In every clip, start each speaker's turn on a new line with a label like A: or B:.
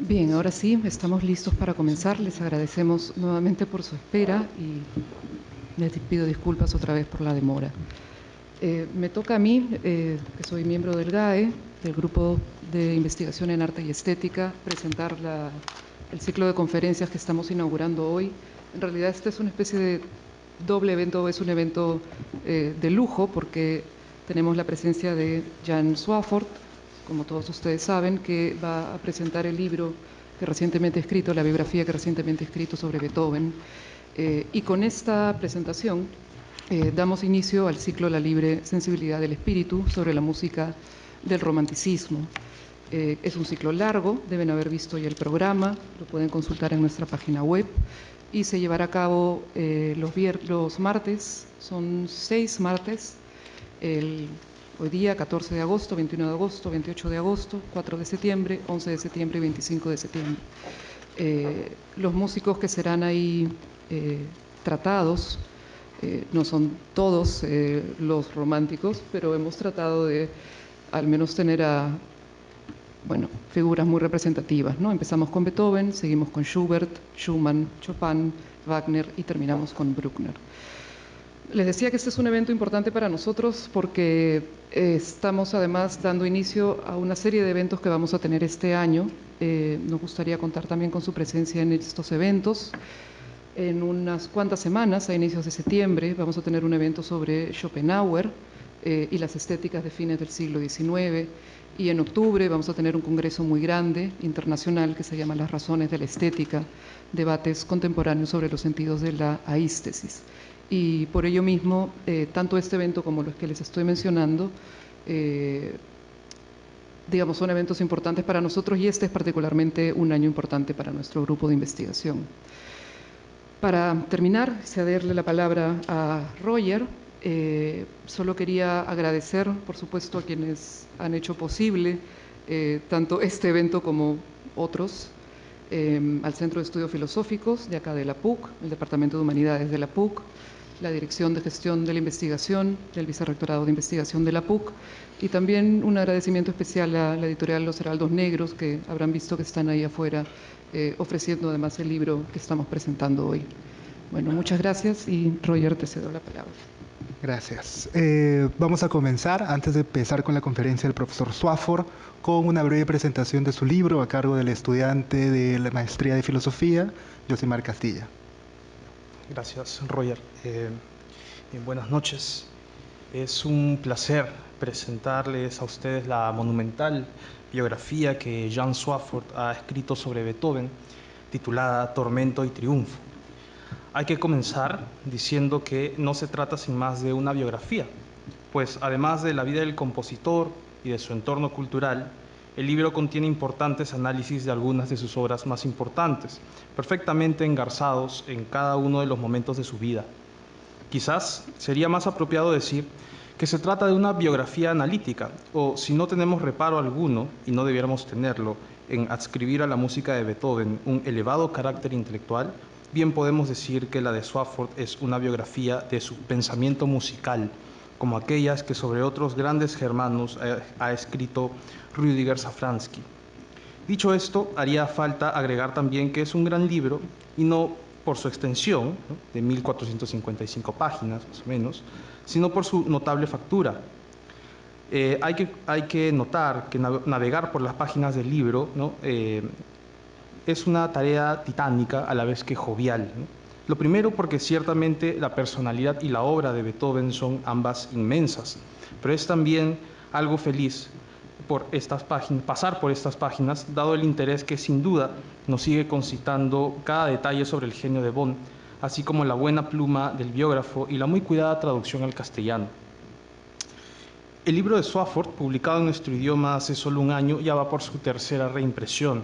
A: Bien, ahora sí, estamos listos para comenzar. Les agradecemos nuevamente por su espera y les pido disculpas otra vez por la demora. Me toca a mí, que soy miembro del GAE, del Grupo de Investigación en Arte y Estética, presentar el ciclo de conferencias que estamos inaugurando hoy. En realidad este es una especie de doble evento, es un evento de lujo porque tenemos la presencia de Jan Swafford, como todos ustedes saben, que va a presentar el libro que recientemente ha escrito, la biografía que recientemente ha escrito sobre Beethoven. Y con esta presentación damos inicio al ciclo La libre sensibilidad del espíritu sobre la música del romanticismo. Es un ciclo largo, deben haber visto ya el programa, lo pueden consultar en nuestra página web y se llevará a cabo los martes, son 6 martes, hoy día 14 de agosto, 21 de agosto, 28 de agosto, 4 de septiembre, 11 de septiembre y 25 de septiembre. Los músicos que serán ahí tratados no son todos los románticos, pero hemos tratado de al menos tener figuras muy representativas, ¿no? Empezamos con Beethoven, seguimos con Schubert, Schumann, Chopin, Wagner y terminamos con Bruckner. Les decía que este es un evento importante para nosotros porque estamos además dando inicio a una serie de eventos que vamos a tener este año. Nos gustaría contar también con su presencia en estos eventos. En unas cuantas semanas, a inicios de septiembre, vamos a tener un evento sobre Schopenhauer y las estéticas de fines del siglo XIX. Y en octubre vamos a tener un congreso muy grande, internacional, que se llama Las razones de la estética, debates contemporáneos sobre los sentidos de la aístesis. Y por ello mismo, tanto este evento como los que les estoy mencionando, digamos, son eventos importantes para nosotros y este es particularmente un año importante para nuestro grupo de investigación. Para terminar, cederle la palabra a Roger. Solo quería agradecer, por supuesto, a quienes han hecho posible tanto este evento como otros, al Centro de Estudios Filosóficos de acá de la PUC, el Departamento de Humanidades de la PUC, la Dirección de Gestión de la Investigación del Vicerrectorado de Investigación de la PUC y también un agradecimiento especial a la editorial Los Heraldos Negros, que habrán visto que están ahí afuera ofreciendo además el libro que estamos presentando hoy. Bueno, muchas gracias y Roger, te cedo la palabra.
B: Gracias. Vamos a comenzar, antes de empezar con la conferencia del profesor Swafford, con una breve presentación de su libro a cargo del estudiante de la Maestría de Filosofía, Josimar Castilla.
C: Gracias, Roger. Buenas noches. Es un placer presentarles a ustedes la monumental biografía que Jan Swafford ha escrito sobre Beethoven, titulada Tormento y Triunfo. Hay que comenzar diciendo que no se trata sin más de una biografía, pues además de la vida del compositor y de su entorno cultural, el libro contiene importantes análisis de algunas de sus obras más importantes, perfectamente engarzados en cada uno de los momentos de su vida. Quizás sería más apropiado decir que se trata de una biografía analítica, o si no tenemos reparo alguno, y no debiéramos tenerlo, en adscribir a la música de Beethoven un elevado carácter intelectual, bien podemos decir que la de Swafford es una biografía de su pensamiento musical, como aquellas que sobre otros grandes germanos ha escrito Rüdiger Safransky. Dicho esto, haría falta agregar también que es un gran libro, y no por su extensión, ¿no?, de 1455 páginas más o menos, sino por su notable factura. Hay que notar que navegar por las páginas del libro, ¿no?, es una tarea titánica a la vez que jovial, ¿no? Lo primero porque ciertamente la personalidad y la obra de Beethoven son ambas inmensas, pero es también algo feliz por estas páginas, pasar por estas páginas, dado el interés que sin duda nos sigue concitando cada detalle sobre el genio de Bonn, así como la buena pluma del biógrafo y la muy cuidada traducción al castellano. El libro de Swafford, publicado en nuestro idioma hace solo un año, ya va por su tercera reimpresión.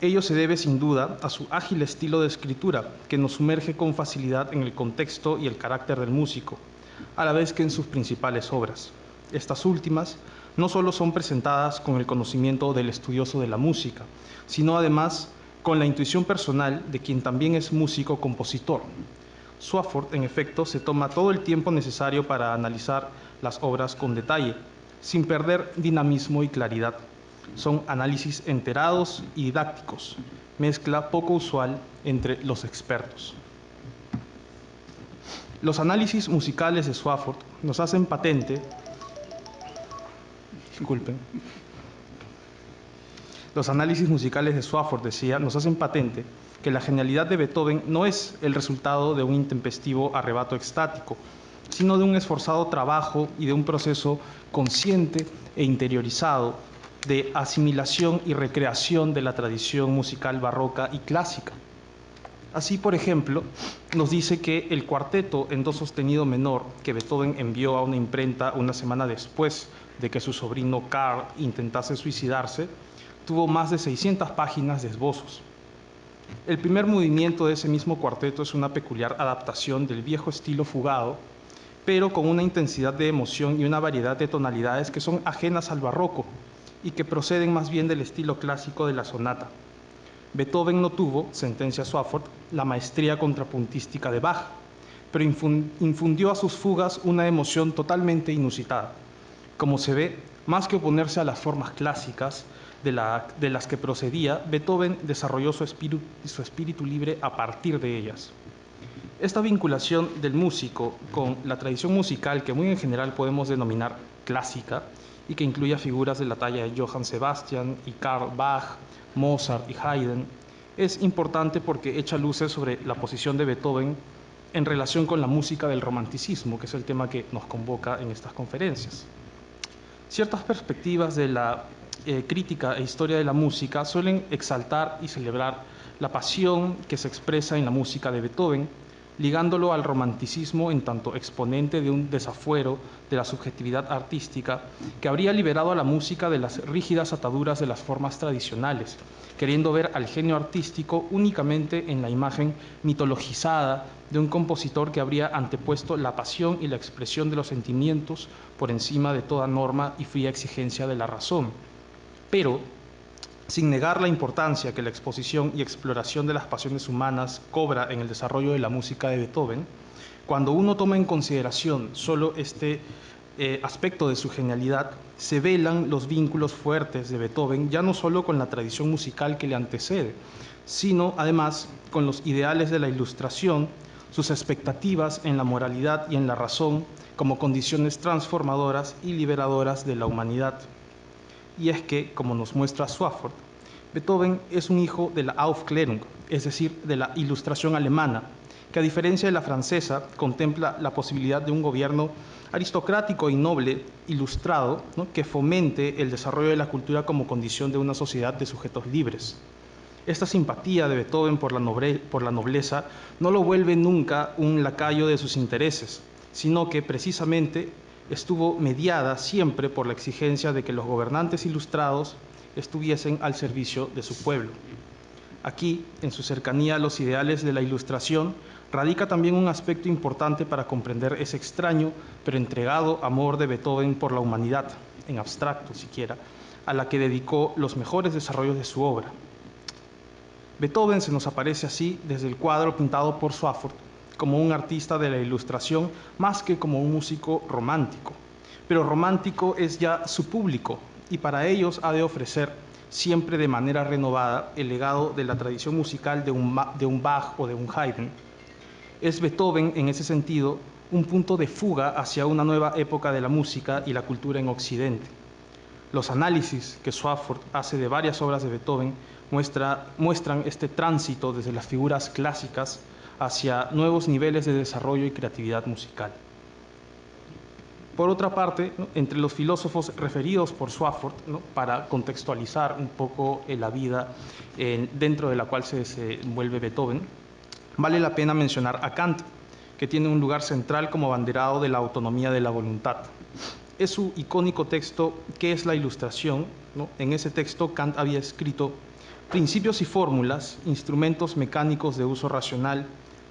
C: Ello se debe sin duda a su ágil estilo de escritura, que nos sumerge con facilidad en el contexto y el carácter del músico, a la vez que en sus principales obras. Estas últimas no solo son presentadas con el conocimiento del estudioso de la música, sino además con la intuición personal de quien también es músico-compositor. Swafford, en efecto, se toma todo el tiempo necesario para analizar las obras con detalle, sin perder dinamismo y claridad. Son análisis enterados y didácticos, mezcla poco usual entre los expertos. Los análisis musicales de Swafford nos hacen patente, los análisis musicales de Swafford, decía, nos hacen patente que la genialidad de Beethoven no es el resultado de un intempestivo arrebato extático, sino de un esforzado trabajo y de un proceso consciente e interiorizado de asimilación y recreación de la tradición musical barroca y clásica. Así, por ejemplo, nos dice que el cuarteto en do sostenido menor que Beethoven envió a una imprenta una semana después de que su sobrino Karl intentase suicidarse, tuvo más de 600 páginas de esbozos. El primer movimiento de ese mismo cuarteto es una peculiar adaptación del viejo estilo fugado, pero con una intensidad de emoción y una variedad de tonalidades que son ajenas al barroco y que proceden más bien del estilo clásico de la sonata. Beethoven no tuvo, sentencia Swafford, la maestría contrapuntística de Bach, pero infundió a sus fugas una emoción totalmente inusitada. Como se ve, más que oponerse a las formas clásicas de las que procedía, Beethoven desarrolló su espíritu libre a partir de ellas. Esta vinculación del músico con la tradición musical, que muy en general podemos denominar clásica, y que incluye a figuras de la talla de Johann Sebastian y Karl Bach, Mozart y Haydn, es importante porque echa luces sobre la posición de Beethoven en relación con la música del romanticismo, que es el tema que nos convoca en estas conferencias. Ciertas perspectivas de la crítica e historia de la música suelen exaltar y celebrar la pasión que se expresa en la música de Beethoven, ligándolo al romanticismo en tanto exponente de un desafuero de la subjetividad artística que habría liberado a la música de las rígidas ataduras de las formas tradicionales, queriendo ver al genio artístico únicamente en la imagen mitologizada de un compositor que habría antepuesto la pasión y la expresión de los sentimientos por encima de toda norma y fría exigencia de la razón. Pero, sin negar la importancia que la exposición y exploración de las pasiones humanas cobra en el desarrollo de la música de Beethoven, cuando uno toma en consideración solo este aspecto de su genialidad, se velan los vínculos fuertes de Beethoven ya no solo con la tradición musical que le antecede, sino además con los ideales de la Ilustración, sus expectativas en la moralidad y en la razón como condiciones transformadoras y liberadoras de la humanidad. Y es que, como nos muestra Swafford, Beethoven es un hijo de la Aufklärung, es decir, de la Ilustración alemana, que a diferencia de la francesa contempla la posibilidad de un gobierno aristocrático y noble, ilustrado, ¿no?, que fomente el desarrollo de la cultura como condición de una sociedad de sujetos libres. Esta simpatía de Beethoven por la nobleza no lo vuelve nunca un lacayo de sus intereses, sino que precisamente estuvo mediada siempre por la exigencia de que los gobernantes ilustrados estuviesen al servicio de su pueblo. Aquí, en su cercanía a los ideales de la Ilustración, radica también un aspecto importante para comprender ese extraño pero entregado amor de Beethoven por la humanidad, en abstracto siquiera, a la que dedicó los mejores desarrollos de su obra. Beethoven se nos aparece así desde el cuadro pintado por Swafford, como un artista de la Ilustración más que como un músico romántico. Pero romántico es ya su público y para ellos ha de ofrecer siempre de manera renovada el legado de la tradición musical de un Bach o de un Haydn. Es Beethoven, en ese sentido, un punto de fuga hacia una nueva época de la música y la cultura en Occidente. Los análisis que Swafford hace de varias obras de Beethoven muestran este tránsito desde las figuras clásicas hacia nuevos niveles de desarrollo y creatividad musical. Por otra parte, ¿no?, entre los filósofos referidos por Swafford, ¿no?, para contextualizar un poco la vida dentro de la cual se desenvuelve Beethoven, vale la pena mencionar a Kant, que tiene un lugar central como abanderado de la autonomía de la voluntad. Es su icónico texto ¿Qué es la Ilustración?, ¿no? En ese texto Kant había escrito: principios y fórmulas, instrumentos mecánicos de uso racional,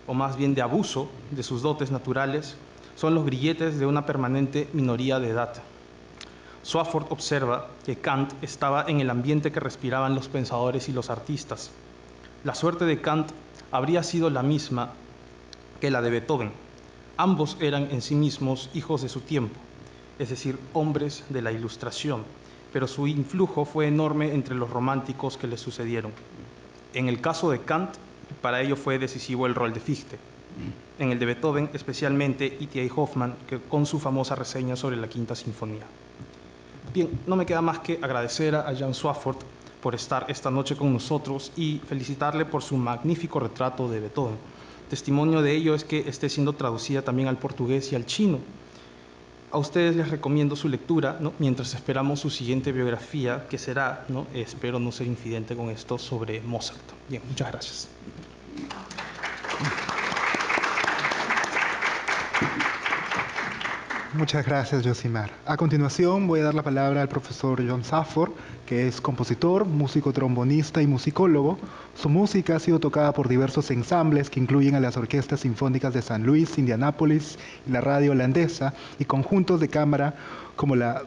C: o más bien de abuso de sus dotes naturales, son los grilletes de una permanente minoría de edad. Swafford observa que Kant estaba en el ambiente que respiraban los pensadores y los artistas. La suerte de Kant habría sido la misma que la de Beethoven. Ambos eran en sí mismos hijos de su tiempo, es decir, hombres de la Ilustración, pero su influjo fue enorme entre los románticos que le sucedieron. En el caso de Kant, para ello fue decisivo el rol de Fichte. En el de Beethoven, especialmente E.T.A. Hoffmann, que con su famosa reseña sobre la Quinta Sinfonía. Bien, no me queda más que agradecer a Jan Swafford por estar esta noche con nosotros y felicitarle por su magnífico retrato de Beethoven. Testimonio de ello es que esté siendo traducida también al portugués y al chino. A ustedes les recomiendo su lectura, ¿no?, mientras esperamos su siguiente biografía, que será, ¿no?, espero no ser infidente con esto, sobre Mozart. Bien, muchas gracias.
B: Muchas gracias, Josimar. A continuación voy a dar la palabra al profesor Jan Swafford, que es compositor, músico trombonista y musicólogo. Su música ha sido tocada por diversos ensambles que incluyen a las orquestas sinfónicas de San Luis, Indianápolis y la radio holandesa, y conjuntos de cámara como la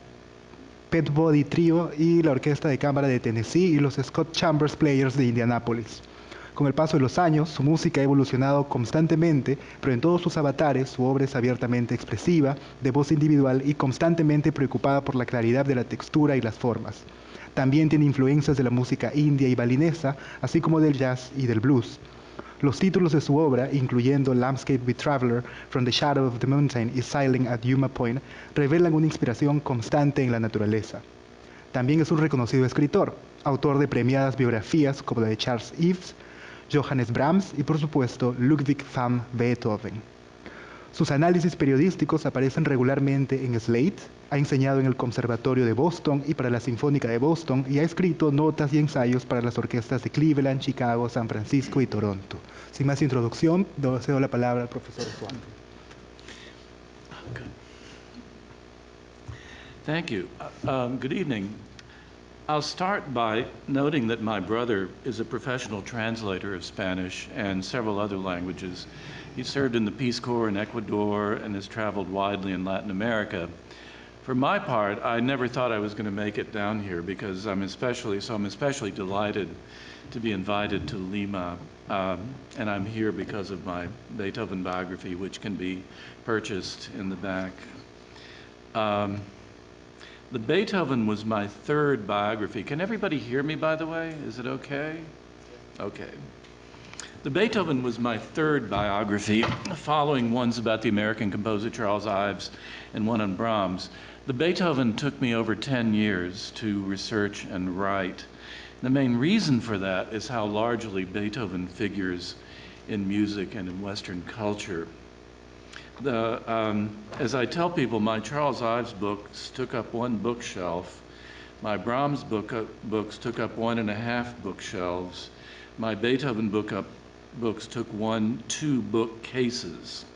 B: Peabody Trio y la Orquesta de Cámara de Tennessee y los Scott Chambers Players de Indianápolis. Con el paso de los años, su música ha evolucionado constantemente, pero en todos sus avatares, su obra es abiertamente expresiva, de voz individual y constantemente preocupada por la claridad de la textura y las formas. También tiene influencias de la música india y balinesa, así como del jazz y del blues. Los títulos de su obra, incluyendo Landscape with Traveler, From the Shadow of the Mountain y Sailing at Yuma Point, revelan una inspiración constante en la naturaleza. También es un reconocido escritor, autor de premiadas biografías como la de Charles Ives, Johannes Brahms y, por supuesto, Ludwig van Beethoven. Sus análisis periodísticos aparecen regularmente en Slate, ha enseñado en el Conservatorio de Boston y para la Sinfónica de Boston y ha escrito notas y ensayos para las orquestas de Cleveland, Chicago, San Francisco y Toronto. Sin más introducción, cedo la palabra al profesor Swafford.
D: Good. Thank you. Good evening. I'll start by noting that my brother is a professional translator of Spanish and several other languages. He served in the Peace Corps in Ecuador and has traveled widely in Latin America. For my part, I never thought I was going to make it down here because I'm especially delighted to be invited to Lima, and I'm here because of my Beethoven biography, which can be purchased in the back. The Beethoven was my third biography. Can everybody hear me, by the way? Is it okay? Okay. The Beethoven was my third biography, following ones about the American composer Charles Ives and one on Brahms. The Beethoven took me over 10 years to research and write. The main reason for that is how largely Beethoven figures in music and in Western culture. As I tell people, my Charles Ives books took up one bookshelf. My Brahms books took up 1.5 bookshelves. My Beethoven books took 2 bookcases.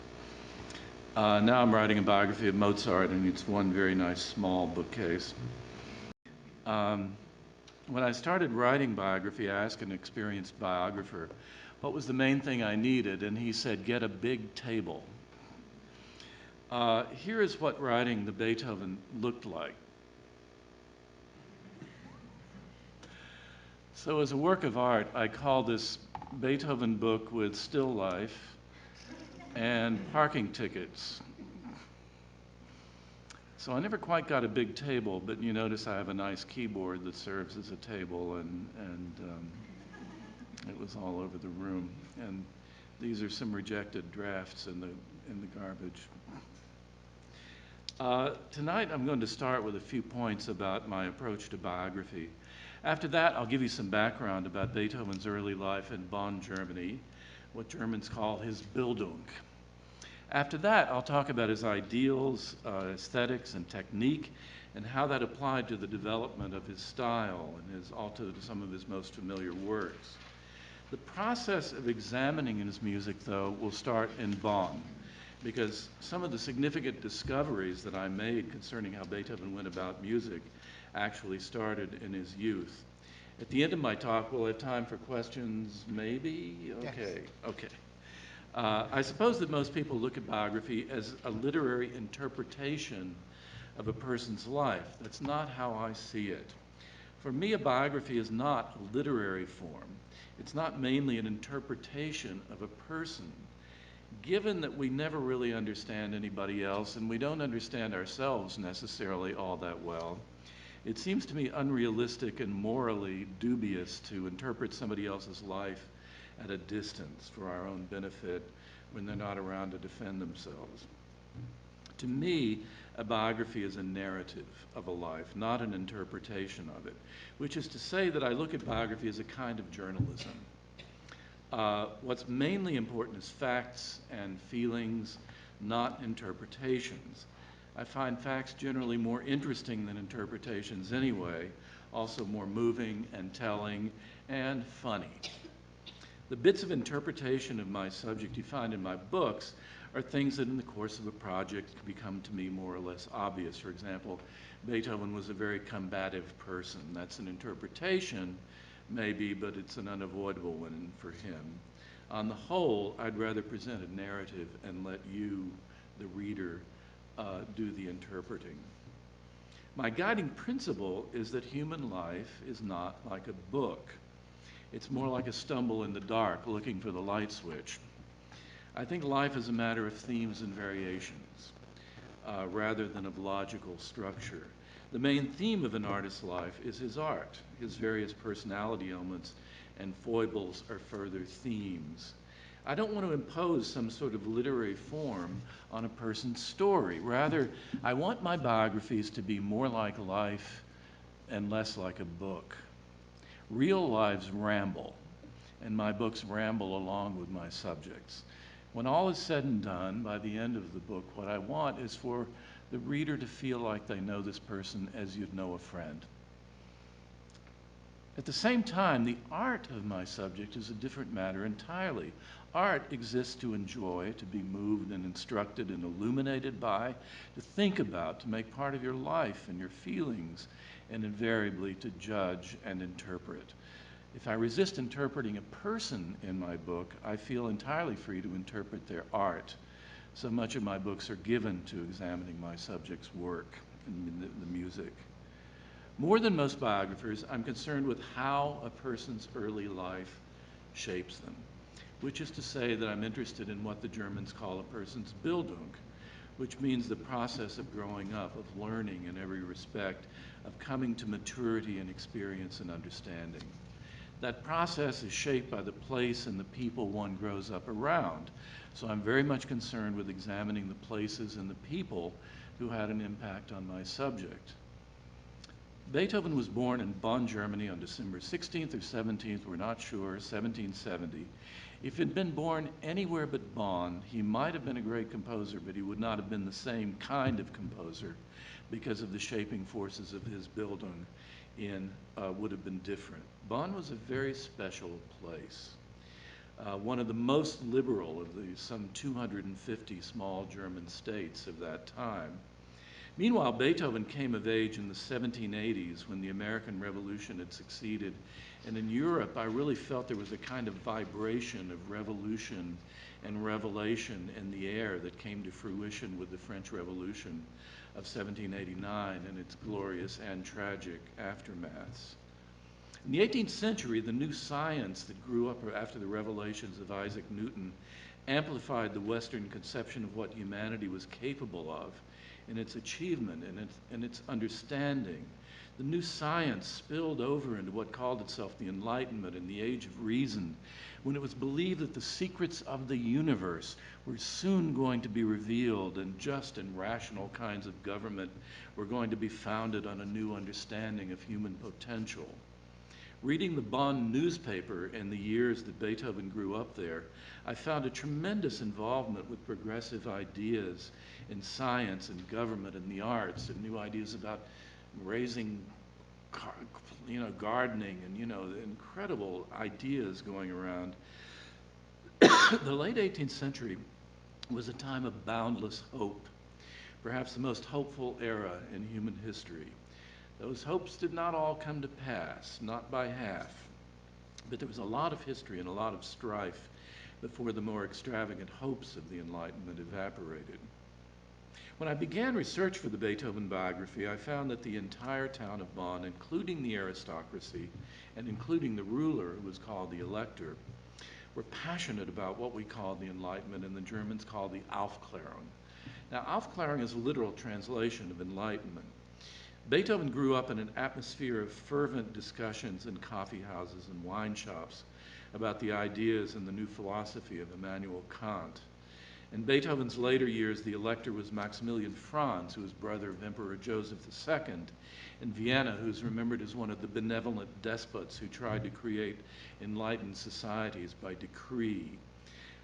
D: Now I'm writing a biography of Mozart, and it's one very nice small bookcase. When I started writing biography, I asked an experienced biographer what was the main thing I needed, and he said, get a big table. Here is what writing the Beethoven looked like. So as a work of art, I call this Beethoven book with still life and parking tickets. So I never quite got a big table, but you notice I have a nice keyboard that serves as a table, and it was all over the room. And these are some rejected drafts in the garbage. Tonight I'm going to start with a few points about my approach to biography. After that, I'll give you some background about Beethoven's early life in Bonn, Germany, what Germans call his Bildung. After that, I'll talk about his ideals, aesthetics, and technique, and how that applied to the development of his style and also to some of his most familiar works. The process of examining his music, though, will start in Bonn, because some of the significant discoveries that I made concerning how Beethoven went about music actually started in his youth. At the end of my talk, we'll have time for questions, maybe? Okay, yes. Okay. I suppose that most people look at biography as a literary interpretation of a person's life. That's not how I see it. For me, a biography is not a literary form. It's not mainly an interpretation of a person. Given that we never really understand anybody else and we don't understand ourselves necessarily all that well, It seems to me unrealistic and morally dubious to interpret somebody else's life at a distance for our own benefit when they're not around to defend themselves. To me, a biography is a narrative of a life, not an interpretation of it, which is to say that I look at biography as a kind of journalism. What's mainly important is facts and feelings, not interpretations. I find facts generally more interesting than interpretations anyway, also more moving and telling and funny. The bits of interpretation of my subject you find in my books are things that in the course of a project become to me more or less obvious. For example, Beethoven was a very combative person. That's an interpretation, maybe, but it's an unavoidable one for him. On the whole, I'd rather present a narrative and let you, the reader, do the interpreting. My guiding principle is that human life is not like a book. It's more like a stumble in the dark looking for the light switch. I think life is a matter of themes and variations rather than of logical structure. The main theme of an artist's life is his art. His various personality elements and foibles are further themes. I don't want to impose some sort of literary form on a person's story. Rather, I want my biographies to be more like life and less like a book. Real lives ramble, and my books ramble along with my subjects. When all is said and done, by the end of the book, what I want is for the reader to feel like they know this person as you'd know a friend. At the same time, the art of my subject is a different matter entirely. Art exists to enjoy, to be moved and instructed and illuminated by, to think about, to make part of your life and your feelings, and invariably to judge and interpret. If I resist interpreting a person in my book, I feel entirely free to interpret their art. So much of my books are given to examining my subject's work and the music. More than most biographers, I'm concerned with how a person's early life shapes them, which is to say that I'm interested in what the Germans call a person's Bildung, which means the process of growing up, of learning in every respect, of coming to maturity and experience and understanding. That process is shaped by the place and the people one grows up around. So I'm very much concerned with examining the places and the people who had an impact on my subject. Beethoven was born in Bonn, Germany on December 16th or 17th, we're not sure, 1770. If he'd been born anywhere but Bonn, he might have been a great composer, but he would not have been the same kind of composer because of the shaping forces of his Bildung would have been different. Bonn was a very special place. One of the most liberal of the some 250 small German states of that time. Meanwhile, Beethoven came of age in the 1780s when the American Revolution had succeeded. And in Europe, I really felt there was a kind of vibration of revolution and revelation in the air that came to fruition with the French Revolution of 1789 and its glorious and tragic aftermaths. In the 18th century, the new science that grew up after the revelations of Isaac Newton amplified the Western conception of what humanity was capable of in its achievement and its understanding. The new science spilled over into what called itself the Enlightenment and the Age of Reason, when it was believed that the secrets of the universe were soon going to be revealed and just and rational kinds of government were going to be founded on a new understanding of human potential. Reading the Bonn newspaper in the years that Beethoven grew up there, I found a tremendous involvement with progressive ideas in science and government and the arts, and new ideas about raising, gardening, and incredible ideas going around. The late 18th century was a time of boundless hope, perhaps the most hopeful era in human history. Those hopes did not all come to pass, not by half, but there was a lot of history and a lot of strife before the more extravagant hopes of the Enlightenment evaporated. When I began research for the Beethoven biography, I found that the entire town of Bonn, including the aristocracy and including the ruler, who was called the Elector, were passionate about what we call the Enlightenment and the Germans call the Aufklärung. Now, Aufklärung is a literal translation of enlightenment. Beethoven grew up in an atmosphere of fervent discussions in coffee houses and wine shops about the ideas and the new philosophy of Immanuel Kant. In Beethoven's later years, the elector was Maximilian Franz, who was brother of Emperor Joseph II in Vienna, who's remembered as one of the benevolent despots who tried to create enlightened societies by decree.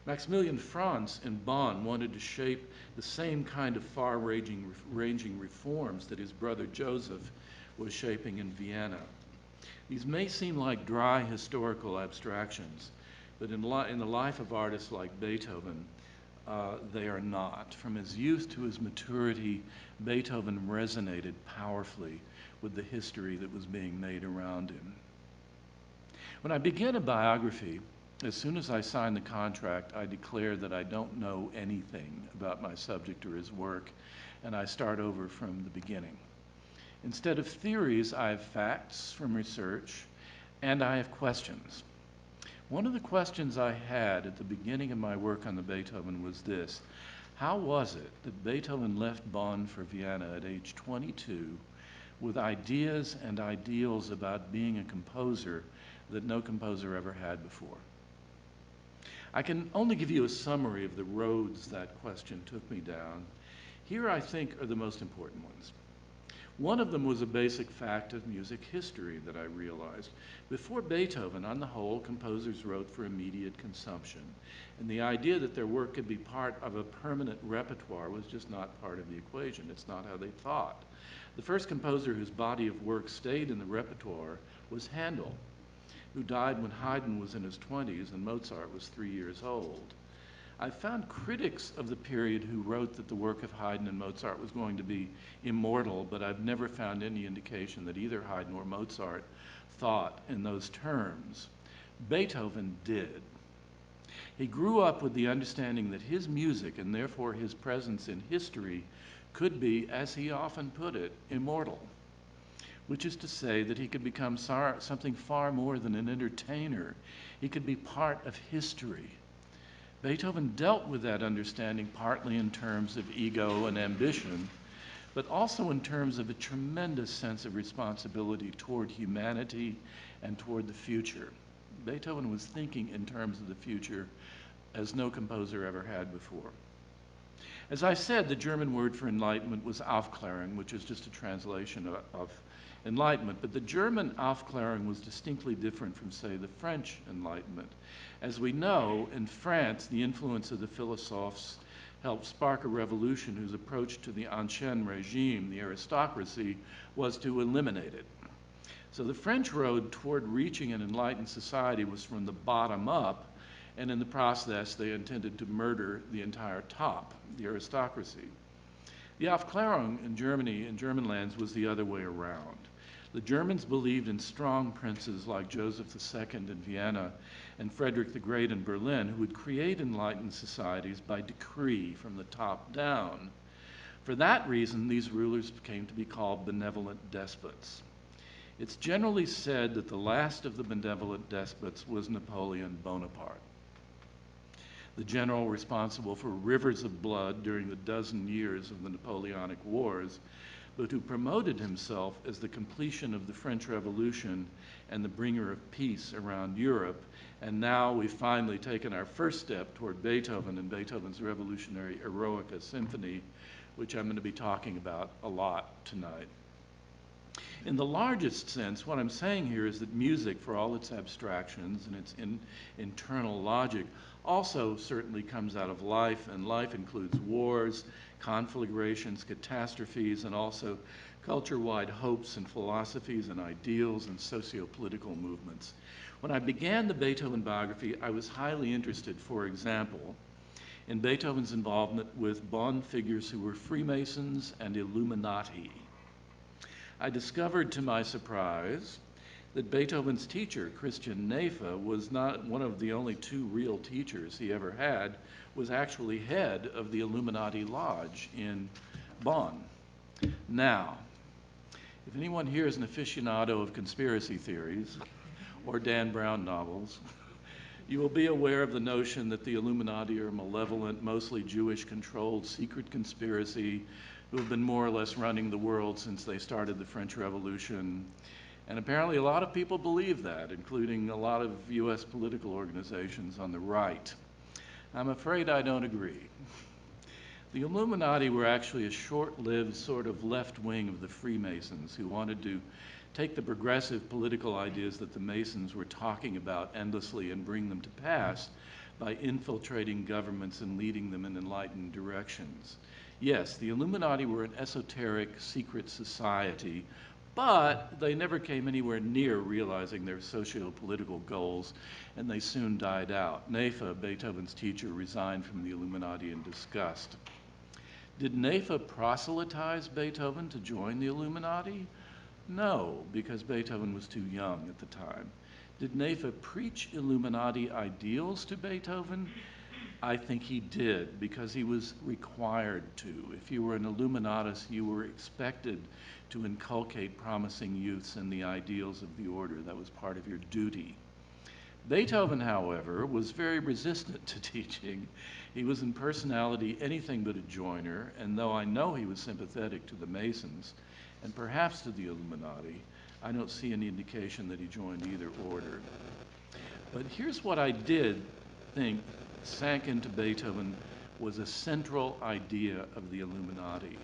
D: Maximilian Franz in Bonn wanted to shape the same kind of far-ranging reforms that his brother Joseph was shaping in Vienna. These may seem like dry historical abstractions, but in the life of artists like Beethoven, they are not. From his youth to his maturity, Beethoven resonated powerfully with the history that was being made around him. When I begin a biography, as soon as I sign the contract, I declare that I don't know anything about my subject or his work, and I start over from the beginning. Instead of theories, I have facts from research, and I have questions. One of the questions I had at the beginning of my work on the Beethoven was this: how was it that Beethoven left Bonn for Vienna at age 22 with ideas and ideals about being a composer that no composer ever had before? I can only give you a summary of the roads that question took me down. Here, I think, are the most important ones. One of them was a basic fact of music history that I realized. Before Beethoven, on the whole, composers wrote for immediate consumption, and the idea that their work could be part of a permanent repertoire was just not part of the equation. It's not how they thought. The first composer whose body of work stayed in the repertoire was Handel, who died when Haydn was in his 20s and Mozart was 3 years old. I found critics of the period who wrote that the work of Haydn and Mozart was going to be immortal, but I've never found any indication that either Haydn or Mozart thought in those terms. Beethoven did. He grew up with the understanding that his music, and therefore his presence in history, could be, as he often put it, immortal, which is to say that he could become something far more than an entertainer. He could be part of history. Beethoven dealt with that understanding partly in terms of ego and ambition, but also in terms of a tremendous sense of responsibility toward humanity and toward the future. Beethoven was thinking in terms of the future as no composer ever had before. As I said, the German word for enlightenment was Aufklärung, which is just a translation of enlightenment, but the German Aufklärung was distinctly different from, say, the French Enlightenment. As we know, in France, the influence of the philosophes helped spark a revolution whose approach to the ancien regime, the aristocracy, was to eliminate it. So the French road toward reaching an enlightened society was from the bottom up, and in the process, they intended to murder the entire top, the aristocracy. The Aufklärung in Germany, in German lands, was the other way around. The Germans believed in strong princes like Joseph II in Vienna and Frederick the Great in Berlin, who would create enlightened societies by decree from the top down. For that reason, these rulers came to be called benevolent despots. It's generally said that the last of the benevolent despots was Napoleon Bonaparte, the general responsible for rivers of blood during the dozen years of the Napoleonic Wars, but who promoted himself as the completion of the French Revolution and the bringer of peace around Europe. And now we've finally taken our first step toward Beethoven and Beethoven's revolutionary Eroica Symphony, which I'm going to be talking about a lot tonight. In the largest sense, what I'm saying here is that music, for all its abstractions and its internal logic, also certainly comes out of life, and life includes wars, conflagrations, catastrophes, and also culture-wide hopes and philosophies and ideals and socio-political movements. When I began the Beethoven biography, I was highly interested, for example, in Beethoven's involvement with Bonn figures who were Freemasons and Illuminati. I discovered, to my surprise, that Beethoven's teacher, Christian Neefe, was not one of the only two real teachers he ever had, was actually head of the Illuminati Lodge in Bonn. Now, if anyone here is an aficionado of conspiracy theories or Dan Brown novels, you will be aware of the notion that the Illuminati are a malevolent, mostly Jewish-controlled secret conspiracy who have been more or less running the world since they started the French Revolution. And apparently a lot of people believe that, including a lot of US political organizations on the right. I'm afraid I don't agree. The Illuminati were actually a short-lived sort of left wing of the Freemasons who wanted to take the progressive political ideas that the Masons were talking about endlessly and bring them to pass by infiltrating governments and leading them in enlightened directions. Yes, the Illuminati were an esoteric secret society, but they never came anywhere near realizing their socio-political goals, and they soon died out. Neefe, Beethoven's teacher, resigned from the Illuminati in disgust. Did Neefe proselytize Beethoven to join the Illuminati? No, because Beethoven was too young at the time. Did Neefe preach Illuminati ideals to Beethoven? I think he did, because he was required to. If you were an Illuminatus, you were expected to inculcate promising youths and the ideals of the order. That was part of your duty. Beethoven, however, was very resistant to teaching. He was in personality anything but a joiner, and though I know he was sympathetic to the Masons, and perhaps to the Illuminati, I don't see any indication that he joined either order. But here's what I did think sank into Beethoven was a central idea of the Illuminati.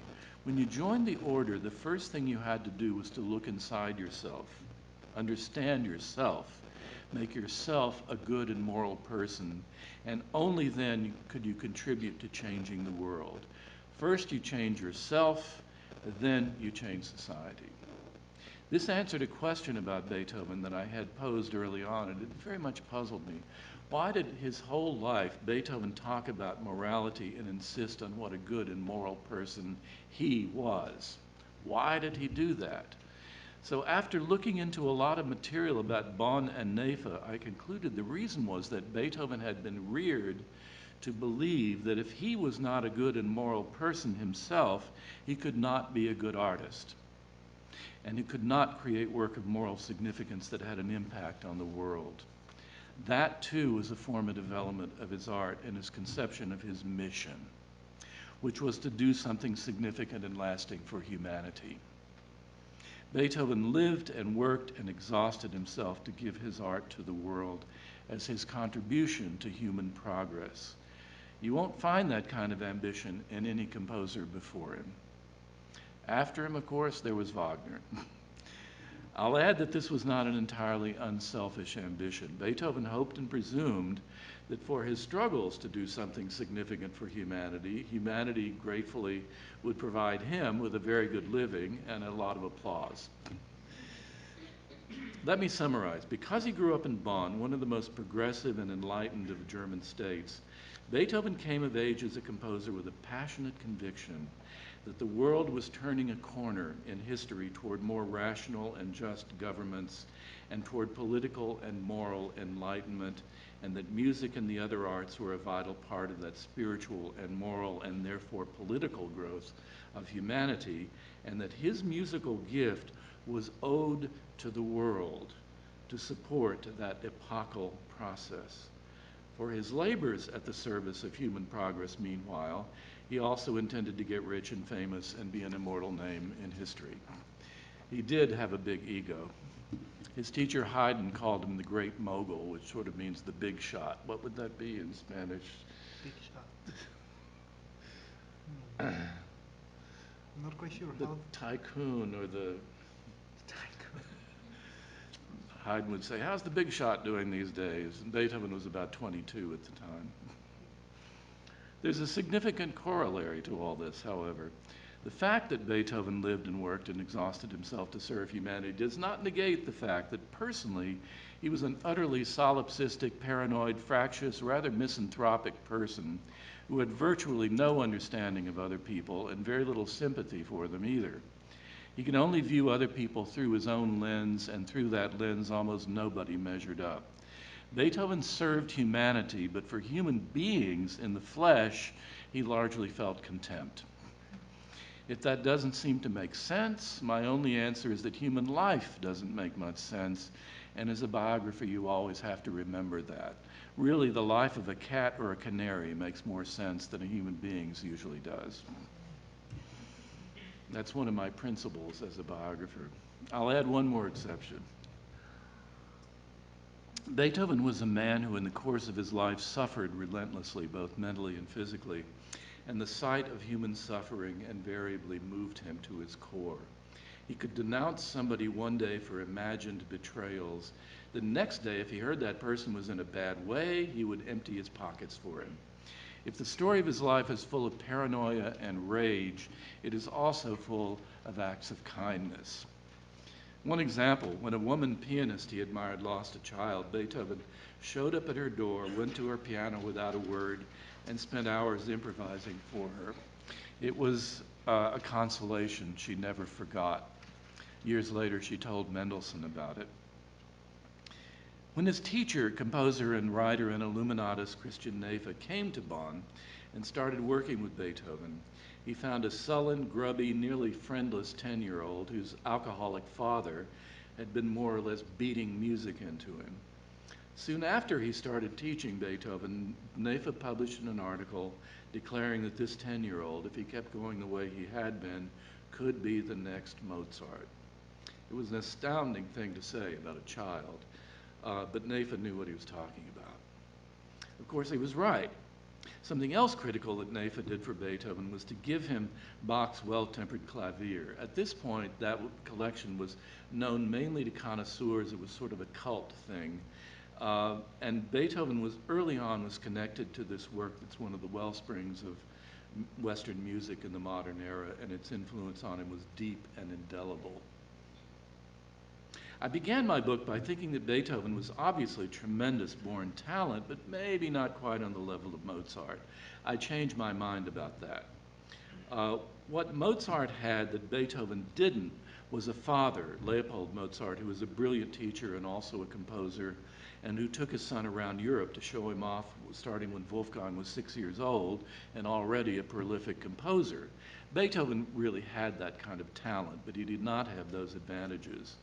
D: When you joined the order, the first thing you had to do was to look inside yourself, understand yourself, make yourself a good and moral person, and only then could you contribute to changing the world. First you change yourself, then you change society. This answered a question about Beethoven that I had posed early on, and it very much puzzled me. Why did his whole life Beethoven talk about morality and insist on what a good and moral person he was? Why did he do that? So after looking into a lot of material about Bonn and Neefe, I concluded the reason was that Beethoven had been reared to believe that if he was not a good and moral person himself, he could not be a good artist. And he could not create work of moral significance that had an impact on the world. That too was a formative element of his art and his conception of his mission, which was to do something significant and lasting for humanity. Beethoven lived and worked and exhausted himself to give his art to the world as his contribution to human progress. You won't find that kind of ambition in any composer before him. After him, of course, there was Wagner. I'll add that this was not an entirely unselfish ambition. Beethoven hoped and presumed that for his struggles to do something significant for humanity, humanity gratefully would provide him with a very good living and a lot of applause. Let me summarize. Because he grew up in Bonn, one of the most progressive and enlightened of German states, Beethoven came of age as a composer with a passionate conviction that the world was turning a corner in history toward more rational and just governments and toward political and moral enlightenment, and that music and the other arts were a vital part of that spiritual and moral and therefore political growth of humanity, and that his musical gift was owed to the world to support that epochal process. For his labors at the service of human progress, meanwhile, he also intended to get rich and famous and be an immortal name in history. He did have a big ego. His teacher Haydn called him the great mogul, which sort of means the big shot. What would that be in Spanish?
B: Big shot. I'm not quite sure
D: The
B: how.
D: tycoon or the... Haydn would say, how's the big shot doing these days? And Beethoven was about 22 at the time. There's a significant corollary to all this, however. The fact that Beethoven lived and worked and exhausted himself to serve humanity does not negate the fact that personally he was an utterly solipsistic, paranoid, fractious, rather misanthropic person who had virtually no understanding of other people and very little sympathy for them either. He could only view other people through his own lens, and through that lens almost nobody measured up. Beethoven served humanity, but for human beings in the flesh, he largely felt contempt. If that doesn't seem to make sense, my only answer is that human life doesn't make much sense, and as a biographer, you always have to remember that. Really, the life of a cat or a canary makes more sense than a human being's usually does. That's one of my principles as a biographer. I'll add one more exception. Beethoven was a man who in the course of his life suffered relentlessly, both mentally and physically, and the sight of human suffering invariably moved him to his core. He could denounce somebody one day for imagined betrayals. The next day, if he heard that person was in a bad way, he would empty his pockets for him. If the story of his life is full of paranoia and rage, it is also full of acts of kindness. One example, when a woman pianist he admired lost a child, Beethoven showed up at her door, went to her piano without a word, and spent hours improvising for her. It was a consolation she never forgot. Years later, she told Mendelssohn about it. When his teacher, composer and writer and illuminatus Christian Neefe came to Bonn and started working with Beethoven, he found a sullen, grubby, nearly friendless 10-year-old whose alcoholic father had been more or less beating music into him. Soon after he started teaching Beethoven, Neefe published an article declaring that this 10-year-old, if he kept going the way he had been, could be the next Mozart. It was an astounding thing to say about a child, but Neefe knew what he was talking about. Of course, he was right. Something else critical that Neefe did for Beethoven was to give him Bach's Well-Tempered Clavier. At this point, that collection was known mainly to connoisseurs. It was sort of a cult thing. And Beethoven was early on was connected to this work that's one of the wellsprings of Western music in the modern era, and its influence on him was deep and indelible. I began my book by thinking that Beethoven was obviously tremendous born talent, but maybe not quite on the level of Mozart. I changed my mind about that. What Mozart had that Beethoven didn't was a father, Leopold Mozart, who was a brilliant teacher and also a composer, and who took his son around Europe to show him off, starting when Wolfgang was 6 years old and already a prolific composer. Beethoven really had that kind of talent, but he did not have those advantages.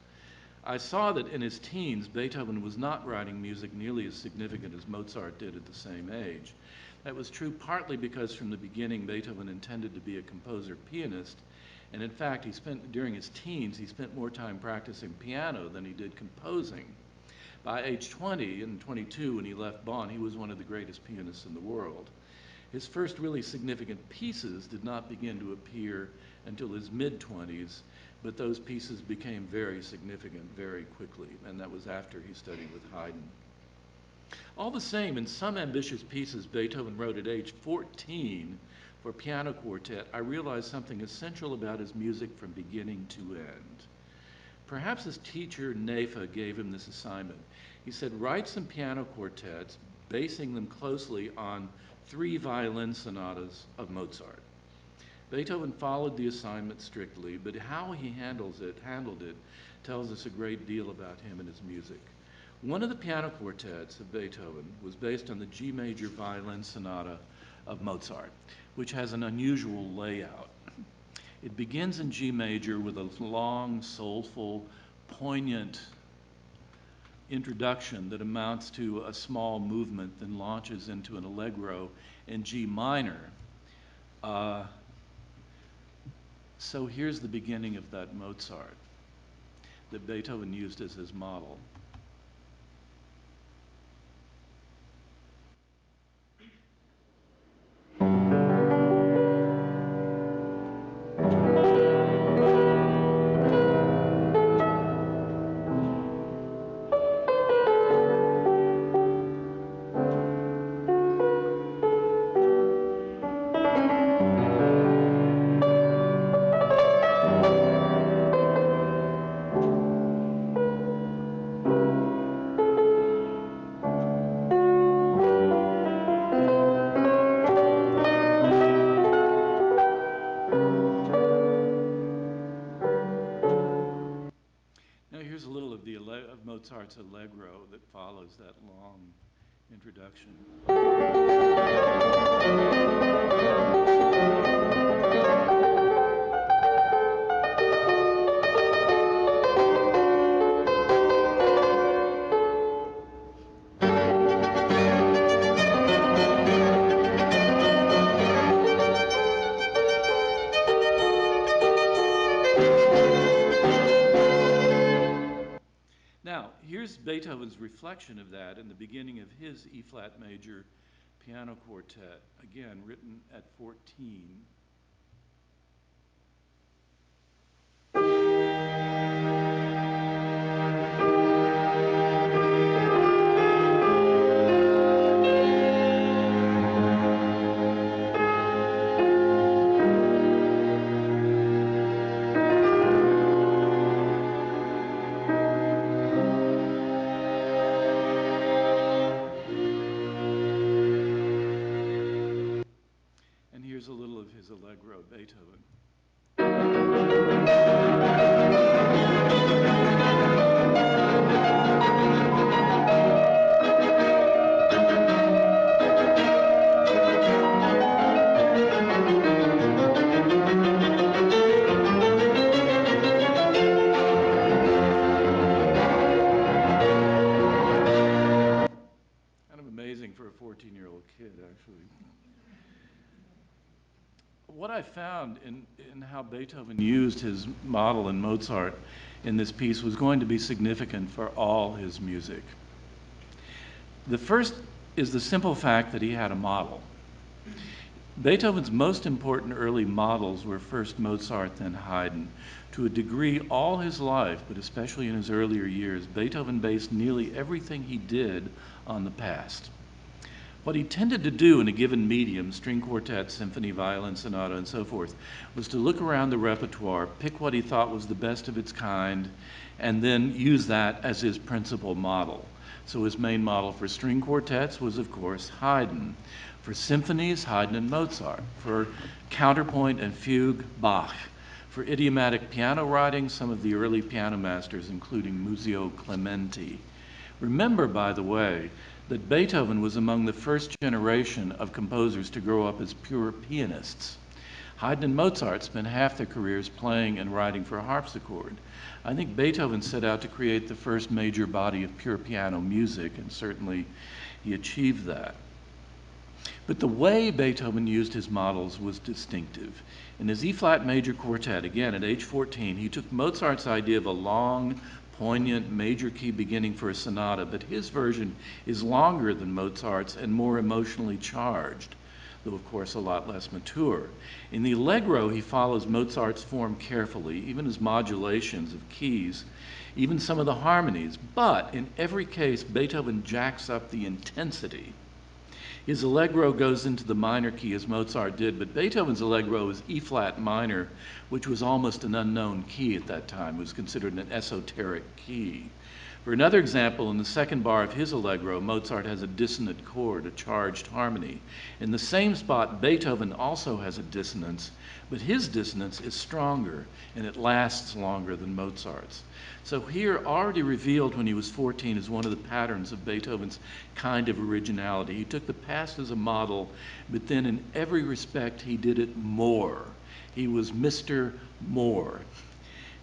D: I saw that in his teens, Beethoven was not writing music nearly as significant as Mozart did at the same age. That was true partly because from the beginning, Beethoven intended to be a composer-pianist, and in fact, during his teens, he spent more time practicing piano than he did composing. By age 20 and 22, when he left Bonn, he was one of the greatest pianists in the world. His first really significant pieces did not begin to appear until his mid-20s, but those pieces became very significant very quickly, and that was after he studied with Haydn. All the same, in some ambitious pieces Beethoven wrote at age 14 for piano quartet, I realized something essential about his music from beginning to end. Perhaps his teacher, Neefe, gave him this assignment. He said, write some piano quartets, basing them closely on 3 violin sonatas of Mozart. Beethoven followed the assignment strictly, but how he handled it tells us a great deal about him and his music. One of the piano quartets of Beethoven was based on the G major violin sonata of Mozart, which has an unusual layout. It begins in G major with a long, soulful, poignant introduction that amounts to a small movement, then launches into an allegro in G minor. So here's the beginning of that Mozart that Beethoven used as his model. Mozart's allegro that follows that long introduction. reflection of that in the beginning of his E-flat major piano quartet, again, written at 14. Here's a little of his Allegro, Beethoven. Kind of amazing for a 14-year-old kid, actually. What I found in how Beethoven used his model in Mozart in this piece was going to be significant for all his music. The first is the simple fact that he had a model. Beethoven's most important early models were first Mozart, then Haydn. To a degree, all his life, but especially in his earlier years, Beethoven based nearly everything he did on the past. What he tended to do in a given medium, string quartet, symphony, violin, sonata, and so forth, was to look around the repertoire, pick what he thought was the best of its kind, and then use that as his principal model. So his main model for string quartets was, of course, Haydn. For symphonies, Haydn and Mozart. For counterpoint and fugue, Bach. For idiomatic piano writing, some of the early piano masters, including Muzio Clementi. Remember, by the way, that Beethoven was among the first generation of composers to grow up as pure pianists. Haydn and Mozart spent half their careers playing and writing for a harpsichord. I think Beethoven set out to create the first major body of pure piano music, and certainly he achieved that. But the way Beethoven used his models was distinctive. In his E-flat major quartet, again at age 14, he took Mozart's idea of a long, poignant major key beginning for a sonata, but his version is longer than Mozart's and more emotionally charged, though of course a lot less mature. In the Allegro, he follows Mozart's form carefully, even his modulations of keys, even some of the harmonies, but in every case, Beethoven jacks up the intensity. His Allegro goes into the minor key as Mozart did, but Beethoven's Allegro is E-flat minor, which was almost an unknown key at that time. It was considered an esoteric key. For another example, in the second bar of his Allegro, Mozart has a dissonant chord, a charged harmony. In the same spot, Beethoven also has a dissonance, but his dissonance is stronger, and it lasts longer than Mozart's. So here, already revealed when he was 14, is one of the patterns of Beethoven's kind of originality. He took the past as a model, but then in every respect, he did it more. He was Mr. More.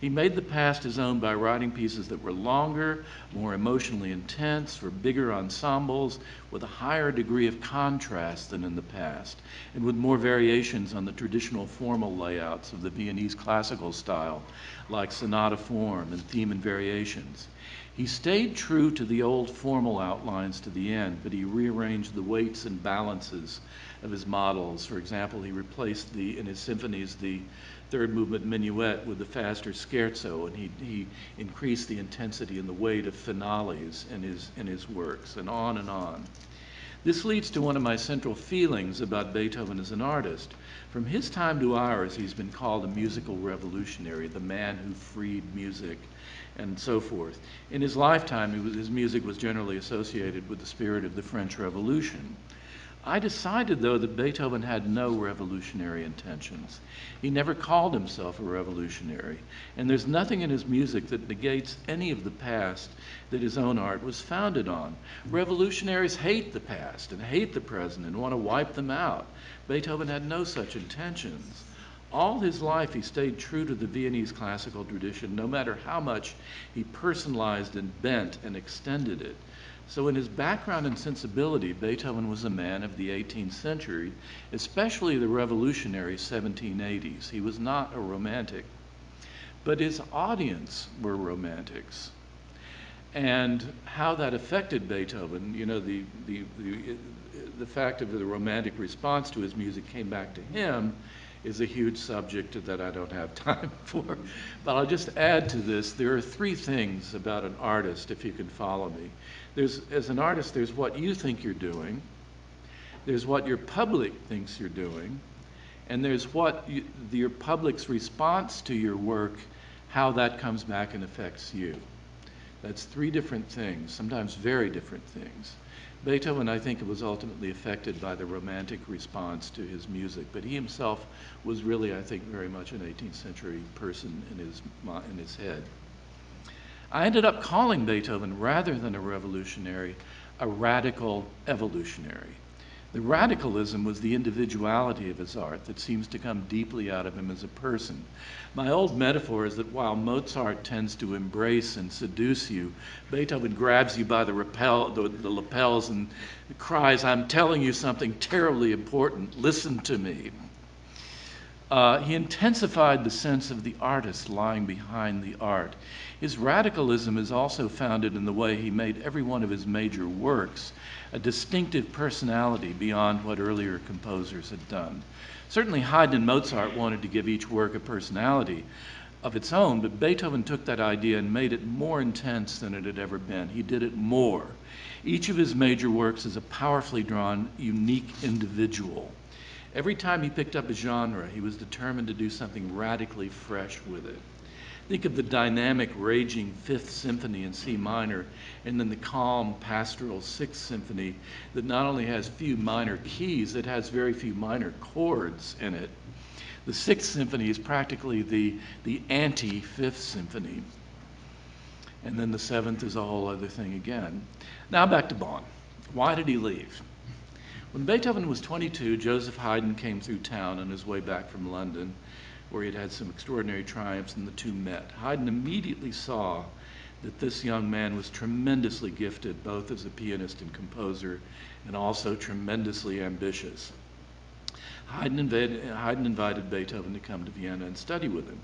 D: He made the past his own by writing pieces that were longer, more emotionally intense, for bigger ensembles, with a higher degree of contrast than in the past, and with more variations on the traditional formal layouts of the Viennese classical style, like sonata form and theme and variations. He stayed true to the old formal outlines to the end, but he rearranged the weights and balances of his models. For example, he replaced in his symphonies the third movement minuet with the faster scherzo, and he increased the intensity and the weight of finales in his works, and on and on. This leads to one of my central feelings about Beethoven as an artist. From his time to ours, he's been called a musical revolutionary, the man who freed music, and so forth. In his lifetime, his music was generally associated with the spirit of the French Revolution. I decided, though, that Beethoven had no revolutionary intentions. He never called himself a revolutionary, and there's nothing in his music that negates any of the past that his own art was founded on. Revolutionaries hate the past and hate the present and want to wipe them out. Beethoven had no such intentions. All his life, he stayed true to the Viennese classical tradition, no matter how much he personalized and bent and extended it. So in his background and sensibility, Beethoven was a man of the 18th century, especially the revolutionary 1780s. He was not a romantic, but his audience were romantics. And how that affected Beethoven, you know, the fact of the romantic response to his music came back to him is a huge subject that I don't have time for. But I'll just add to this, there are three things about an artist, if you can follow me. As an artist, there's what you think you're doing, there's what your public thinks you're doing, and there's what your public's response to your work, how that comes back and affects you. That's three different things, sometimes very different things. Beethoven, I think, was ultimately affected by the romantic response to his music, but he himself was really, I think, very much an 18th century person in his head. I ended up calling Beethoven, rather than a revolutionary, a radical evolutionary. The radicalism was the individuality of his art that seems to come deeply out of him as a person. My old metaphor is that while Mozart tends to embrace and seduce you, Beethoven grabs you by the lapels and cries, "I'm telling you something terribly important, listen to me." He intensified the sense of the artist lying behind the art. His radicalism is also founded in the way he made every one of his major works a distinctive personality beyond what earlier composers had done. Certainly Haydn and Mozart wanted to give each work a personality of its own, but Beethoven took that idea and made it more intense than it had ever been. He did it more. Each of his major works is a powerfully drawn, unique individual. Every time he picked up a genre, he was determined to do something radically fresh with it. Think of the dynamic, raging Fifth Symphony in C minor, and then the calm, pastoral Sixth Symphony that not only has few minor keys, it has very few minor chords in it. The Sixth Symphony is practically the anti-Fifth Symphony. And then the Seventh is a whole other thing again. Now back to Bonn. Why did he leave? When Beethoven was 22, Joseph Haydn came through town on his way back from London, where he had had some extraordinary triumphs, and the two met. Haydn immediately saw that this young man was tremendously gifted, both as a pianist and composer, and also tremendously ambitious. Haydn invited Beethoven to come to Vienna and study with him.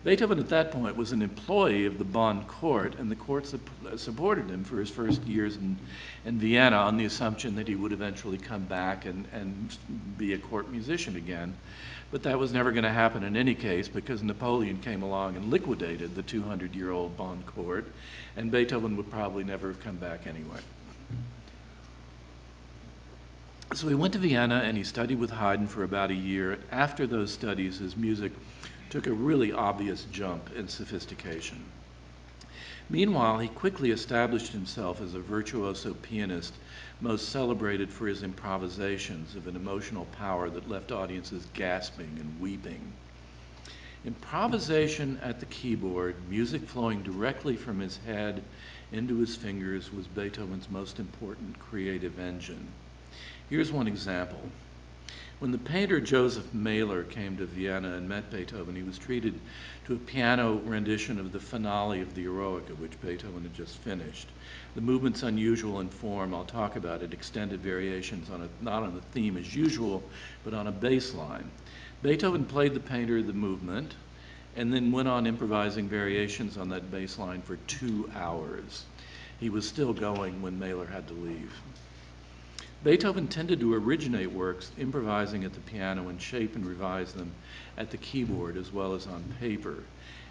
D: Beethoven at that point was an employee of the Bonn court, and the court supported him for his first years in Vienna on the assumption that he would eventually come back and be a court musician again. But that was never going to happen in any case, because Napoleon came along and liquidated the 200-year-old Bonn court, and Beethoven would probably never have come back anyway. So he went to Vienna and he studied with Haydn for about a year. After those studies, his music took a really obvious jump in sophistication. Meanwhile, he quickly established himself as a virtuoso pianist, most celebrated for his improvisations of an emotional power that left audiences gasping and weeping. Improvisation at the keyboard, music flowing directly from his head into his fingers, was Beethoven's most important creative engine. Here's one example. When the painter Joseph Mahler came to Vienna and met Beethoven, he was treated to a piano rendition of the finale of the Eroica, which Beethoven had just finished. The movement's unusual in form. I'll talk about it. Extended variations not on the theme as usual, but on a bass line. Beethoven played the painter the movement and then went on improvising variations on that bass line for 2 hours. He was still going when Mahler had to leave. Beethoven tended to originate works improvising at the piano and shape and revise them at the keyboard as well as on paper.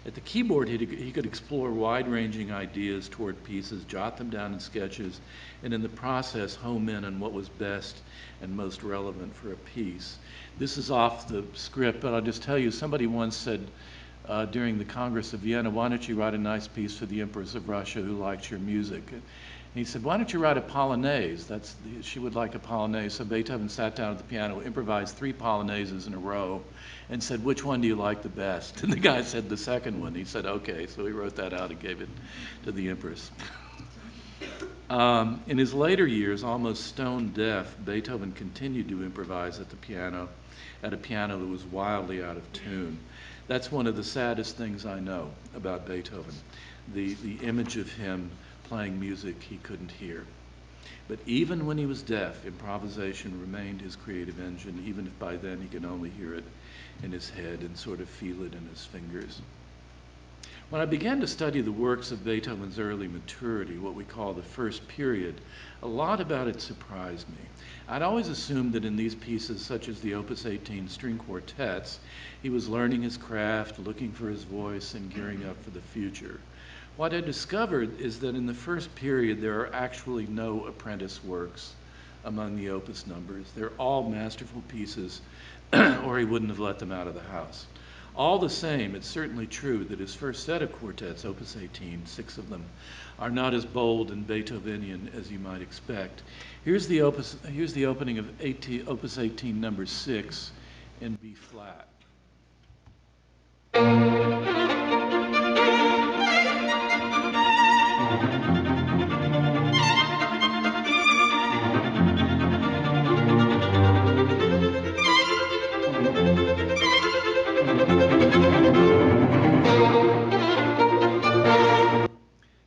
D: At the keyboard, he could explore wide-ranging ideas toward pieces, jot them down in sketches, and in the process home in on what was best and most relevant for a piece. This is off the script, but I'll just tell you, somebody once said during the Congress of Vienna, "Why don't you write a nice piece for the Empress of Russia who likes your music?" He said, "Why don't you write a polonaise?" She would like a polonaise. So Beethoven sat down at the piano, improvised 3 polonaises in a row, and said, "Which one do you like the best?" And the guy said, "The second one." He said, "Okay." So he wrote that out and gave it to the Empress. In his later years, almost stone deaf, Beethoven continued to improvise at a piano that was wildly out of tune. That's one of the saddest things I know about Beethoven, the image of him playing music he couldn't hear. But even when he was deaf, improvisation remained his creative engine, even if by then he could only hear it in his head and sort of feel it in his fingers. When I began to study the works of Beethoven's early maturity, what we call the first period, a lot about it surprised me. I'd always assumed that in these pieces, such as the Opus 18 string quartets, he was learning his craft, looking for his voice, and gearing up for the future. What I discovered is that in the first period, there are actually no apprentice works among the opus numbers. They're all masterful pieces, or he wouldn't have let them out of the house. All the same, it's certainly true that his first set of quartets, Opus 18, 6 of them, are not as bold and Beethovenian as you might expect. Here's the opening of Opus 18, number 6, in B flat.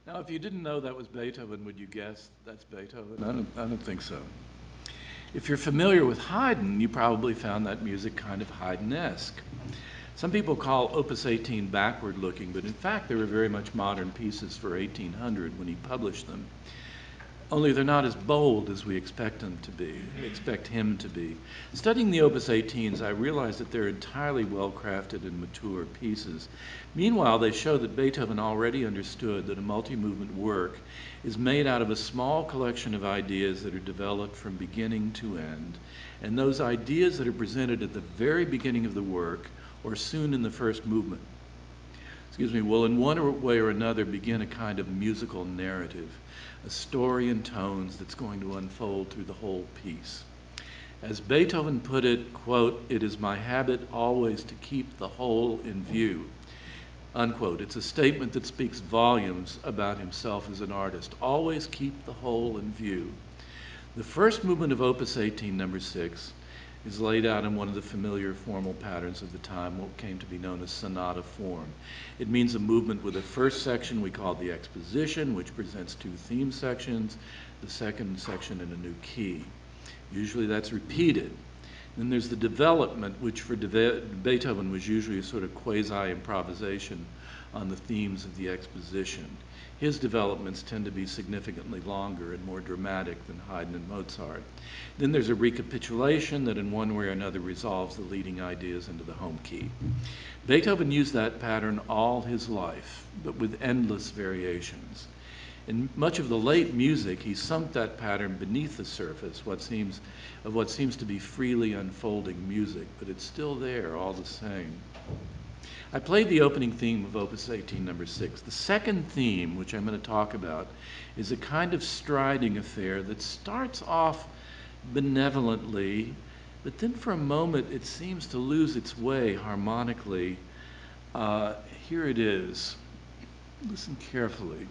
D: Now, if you didn't know that was Beethoven, would you guess that's Beethoven? I don't think so. If you're familiar with Haydn, you probably found that music kind of Haydn-esque. Some people call Opus 18 backward-looking, but in fact, they were very much modern pieces for 1800 when he published them. Only they're not as bold as we expect him to be. Studying the Opus 18s, I realized that they're entirely well-crafted and mature pieces. Meanwhile, they show that Beethoven already understood that a multi-movement work is made out of a small collection of ideas that are developed from beginning to end, and those ideas that are presented at the very beginning of the work or soon in the first movement, will in one way or another begin a kind of musical narrative, a story in tones that's going to unfold through the whole piece. As Beethoven put it, quote, "It is my habit always to keep the whole in view," unquote. It's a statement that speaks volumes about himself as an artist. Always keep the whole in view. The first movement of Opus 18, number 6, is laid out in one of the familiar formal patterns of the time, what came to be known as sonata form. It means a movement with a first section we call the exposition, which presents 2 theme sections, the second section in a new key. Usually that's repeated. Then there's the development, which for Beethoven was usually a sort of quasi-improvisation on the themes of the exposition. His developments tend to be significantly longer and more dramatic than Haydn and Mozart. Then there's a recapitulation that in one way or another resolves the leading ideas into the home key. Beethoven used that pattern all his life, but with endless variations. In much of the late music, he sunk that pattern beneath the surface, what seems to be freely unfolding music, but it's still there all the same. I played the opening theme of Opus 18, number 6. The second theme, which I'm going to talk about, is a kind of striding affair that starts off benevolently, but then for a moment it seems to lose its way harmonically. Here it is. Listen carefully.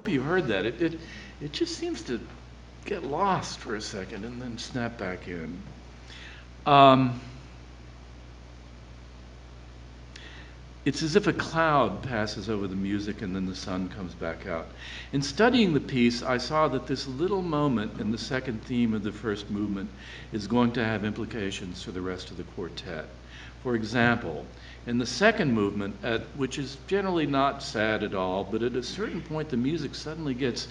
D: You heard that. It just seems to get lost for a second and then snap back in. It's as if a cloud passes over the music and then the sun comes back out. In studying the piece, I saw that this little moment in the second theme of the first movement is going to have implications for the rest of the quartet. For example, in the second movement, which is generally not sad at all, but at a certain point the music suddenly gets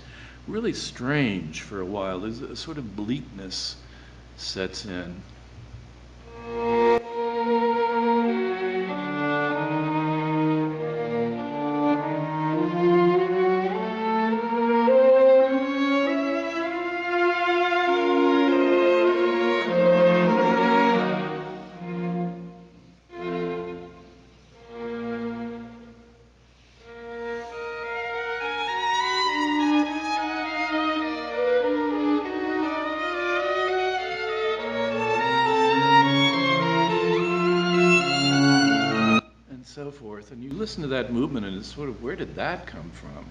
D: really strange for a while. There's a sort of bleakness sets in. forth, and you listen to that movement and it's sort of, where did that come from?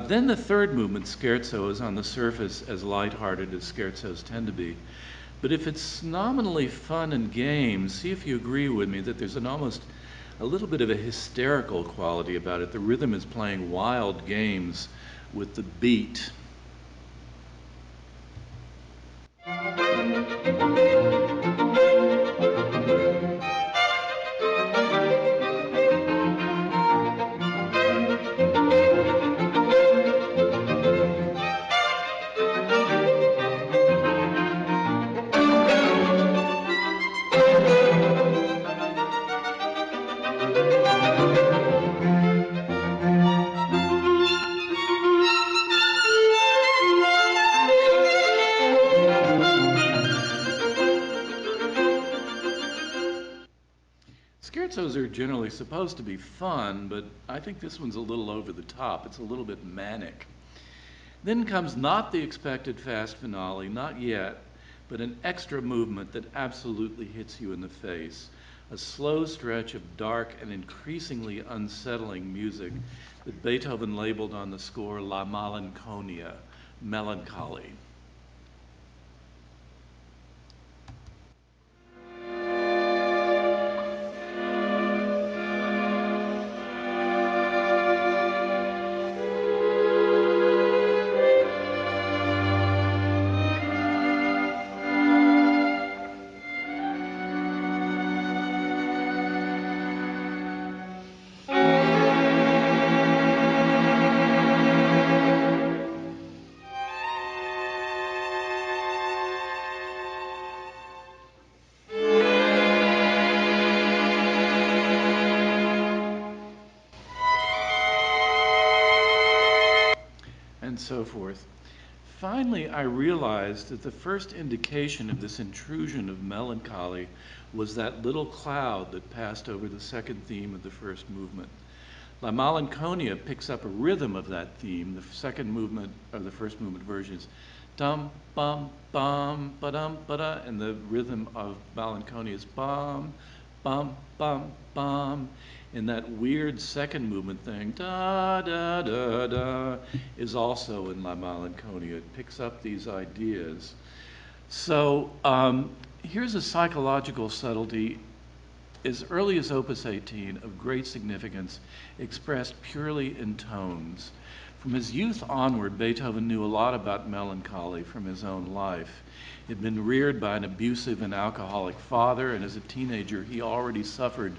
D: Then the third movement, scherzo, is on the surface as lighthearted as scherzos tend to be. But if it's nominally fun and game, see if you agree with me that there's almost a little bit of a hysterical quality about it. The rhythm is playing wild games with the beat. Scherzos are generally supposed to be fun, but I think this one's a little over the top. It's a little bit manic. Then comes not the expected fast finale, not yet, but an extra movement that absolutely hits you in the face. A slow stretch of dark and increasingly unsettling music that Beethoven labeled on the score La Malinconia, melancholy. And so forth. Finally, I realized that the first indication of this intrusion of melancholy was that little cloud that passed over the second theme of the first movement. La Malinconia picks up a rhythm of that theme. The second movement, or the first movement version is dum bum bum ba dum ba da, and the rhythm of Malinconia is bum bum bum bum. And that weird second movement thing, da da da da, is also in La Malinconia. It picks up these ideas. So here's a psychological subtlety as early as Opus 18 of great significance, expressed purely in tones. From his youth onward, Beethoven knew a lot about melancholy from his own life. He'd been reared by an abusive and alcoholic father, and as a teenager, he already suffered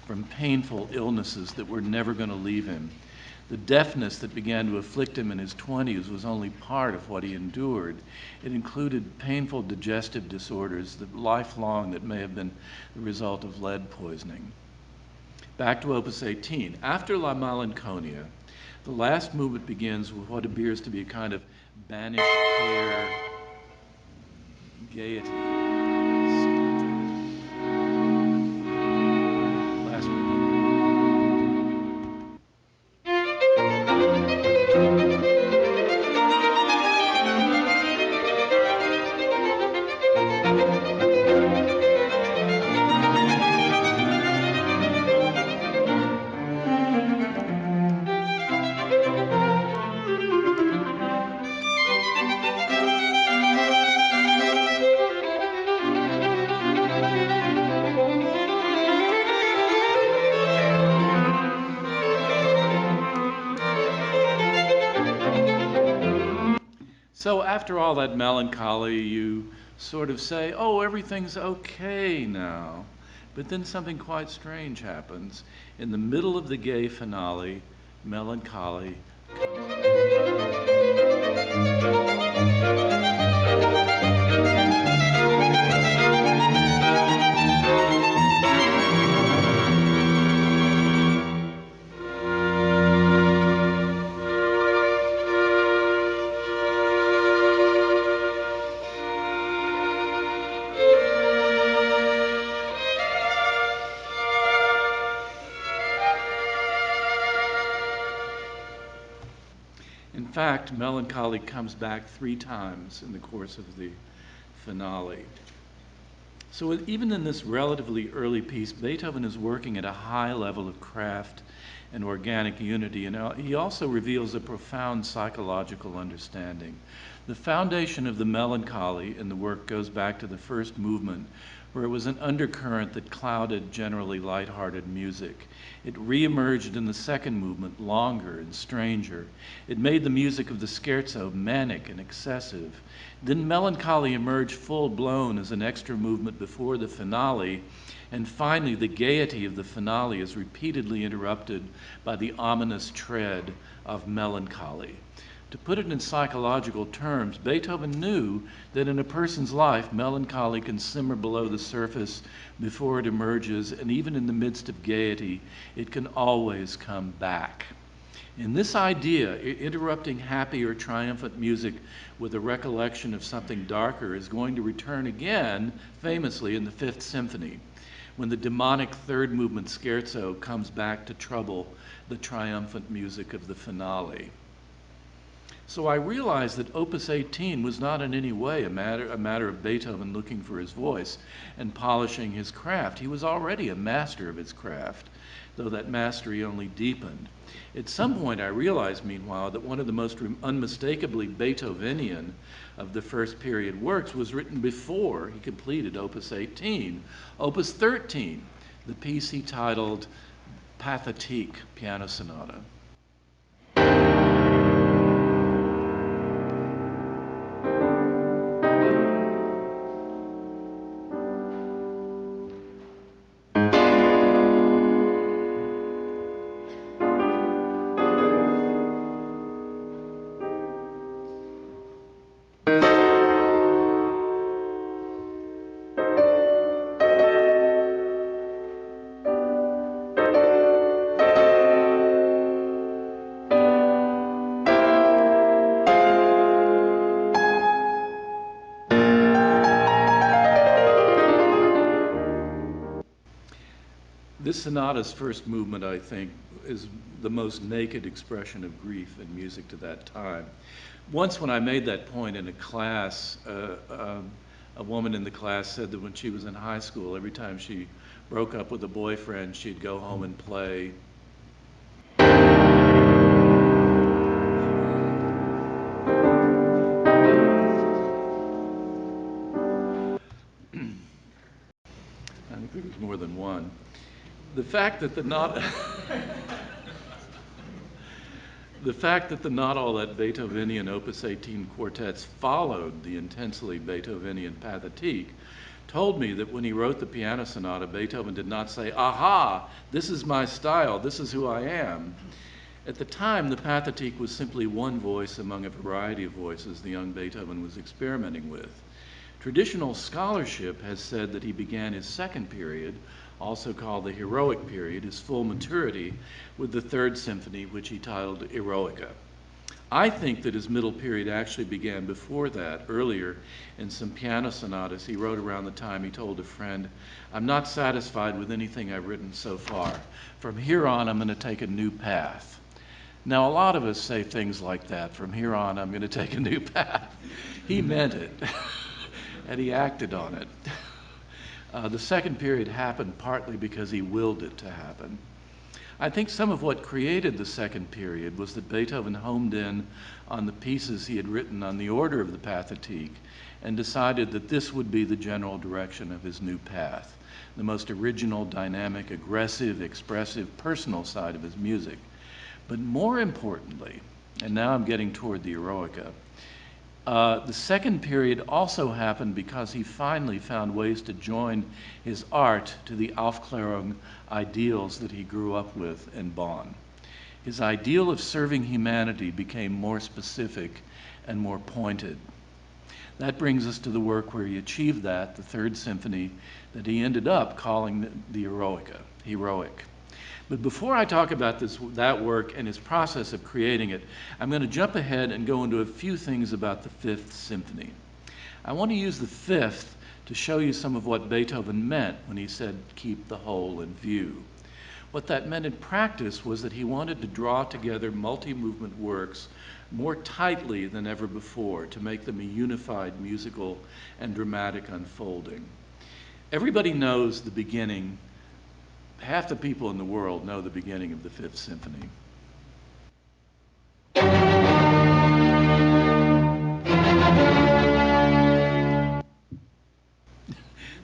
D: from painful illnesses that were never going to leave him. The deafness that began to afflict him in his 20s was only part of what he endured. It included painful digestive disorders that lifelong that may have been the result of lead poisoning. Back to Opus 18. After La Malinconia, the last movement begins with what appears to be a kind of banished care, gaiety. Last movement. So after all that melancholy, you sort of say, oh, everything's okay now. But then something quite strange happens. In the middle of the gay finale, melancholy. In fact, melancholy comes back 3 times in the course of the finale. So even in this relatively early piece, Beethoven is working at a high level of craft and organic unity, and he also reveals a profound psychological understanding. The foundation of the melancholy in the work goes back to the first movement, where it was an undercurrent that clouded generally lighthearted music. It reemerged in the second movement, longer and stranger. It made the music of the scherzo manic and excessive. Then melancholy emerged full-blown as an extra movement before the finale, and finally the gaiety of the finale is repeatedly interrupted by the ominous tread of melancholy. To put it in psychological terms, Beethoven knew that in a person's life, melancholy can simmer below the surface before it emerges, and even in the midst of gaiety, it can always come back. And this idea, interrupting happy or triumphant music with a recollection of something darker, is going to return again, famously, in the Fifth Symphony, when the demonic third movement scherzo comes back to trouble the triumphant music of the finale. So I realized that Opus 18 was not in any way a matter of Beethoven looking for his voice and polishing his craft. He was already a master of his craft, though that mastery only deepened. At some point I realized, meanwhile, that one of the most unmistakably Beethovenian of the first period works was written before he completed Opus 18, Opus 13, the piece he titled Pathétique Piano Sonata. This sonata's first movement, I think, is the most naked expression of grief in music to that time. Once when I made that point in a class, a woman in the class said that when she was in high school, every time she broke up with a boyfriend, she'd go home and play. I think there was more than one. The fact that the not all that Beethovenian Opus 18 quartets followed the intensely Beethovenian Pathétique told me that when he wrote the piano sonata, Beethoven did not say, "Aha, this is my style, this is who I am." At the time, the Pathétique was simply one voice among a variety of voices the young Beethoven was experimenting with. Traditional scholarship has said that he began his second period, also called the heroic period, his full maturity, with the Third Symphony, which he titled Eroica. I think that his middle period actually began before that, earlier, in some piano sonatas he wrote around the time he told a friend, "I'm not satisfied with anything I've written so far. From here on, I'm going to take a new path." Now, a lot of us say things like that, "From here on, I'm going to take a new path." He meant it, and he acted on it. The second period happened partly because he willed it to happen. I think some of what created the second period was that Beethoven homed in on the pieces he had written on the order of the Pathétique and decided that this would be the general direction of his new path, the most original, dynamic, aggressive, expressive, personal side of his music. But more importantly, and now I'm getting toward the Eroica, the second period also happened because he finally found ways to join his art to the Aufklärung ideals that he grew up with in Bonn. His ideal of serving humanity became more specific and more pointed. That brings us to the work where he achieved that, the Third Symphony, that he ended up calling the Eroica, heroic. But before I talk about that work and his process of creating it, I'm going to jump ahead and go into a few things about the Fifth Symphony. I want to use the Fifth to show you some of what Beethoven meant when he said, "keep the whole in view." What that meant in practice was that he wanted to draw together multi-movement works more tightly than ever before to make them a unified musical and dramatic unfolding. Everybody knows the beginning. Half the people in the world know the beginning of the Fifth Symphony.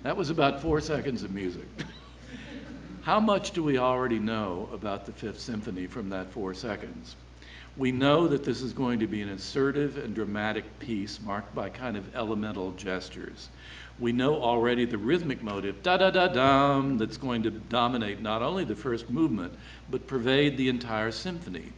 D: That was about 4 seconds of music. How much do we already know about the Fifth Symphony from that 4 seconds? We know that this is going to be an assertive and dramatic piece marked by kind of elemental gestures. We know already the rhythmic motive, da-da-da-dum, that's going to dominate not only the first movement, but pervade the entire symphony.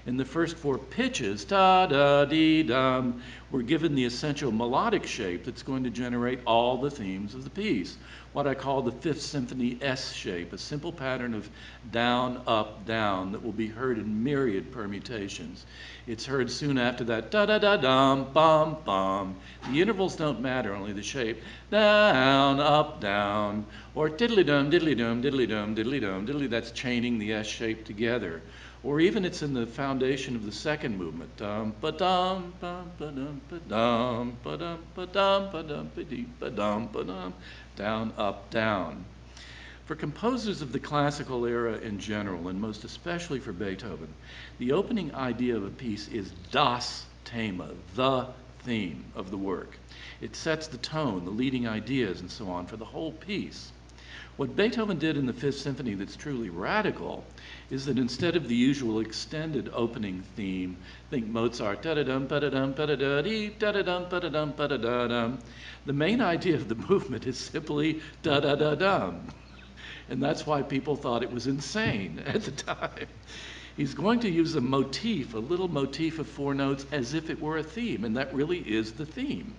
D: In the first 4 pitches, da-da-dee-dum, we're given the essential melodic shape that's going to generate all the themes of the piece. What I call the Fifth Symphony S shape, a simple pattern of down, up, down that will be heard in myriad permutations. It's heard soon after that, da-da-da-dum, bum, bum. The intervals don't matter, only the shape. Down, up, down, or diddly-dum, diddly-dum, diddly-dum, diddly-dum, diddly, that's chaining the S shape together. Or even it's in the foundation of the second movement. Dum ba-dum, bum ba-dum, ba-dum, ba-dum, ba-dum, ba-dum, ba-dee, ba-dum, ba-dum, down, up, down. For composers of the classical era in general, and most especially for Beethoven, the opening idea of a piece is das Thema, the theme of the work. It sets the tone, the leading ideas, and so on for the whole piece. What Beethoven did in the Fifth Symphony that's truly radical is that instead of the usual extended opening theme, think Mozart, da-da-dum, ba-da-dum, ba-da-da-dee, da-da-dum, ba-da-dum, ba-da-da-dum, the main idea of the movement is simply da-da-da-dum. And that's why people thought it was insane at the time. He's going to use a motif, a little motif of 4 notes, as if it were a theme, and that really is the theme.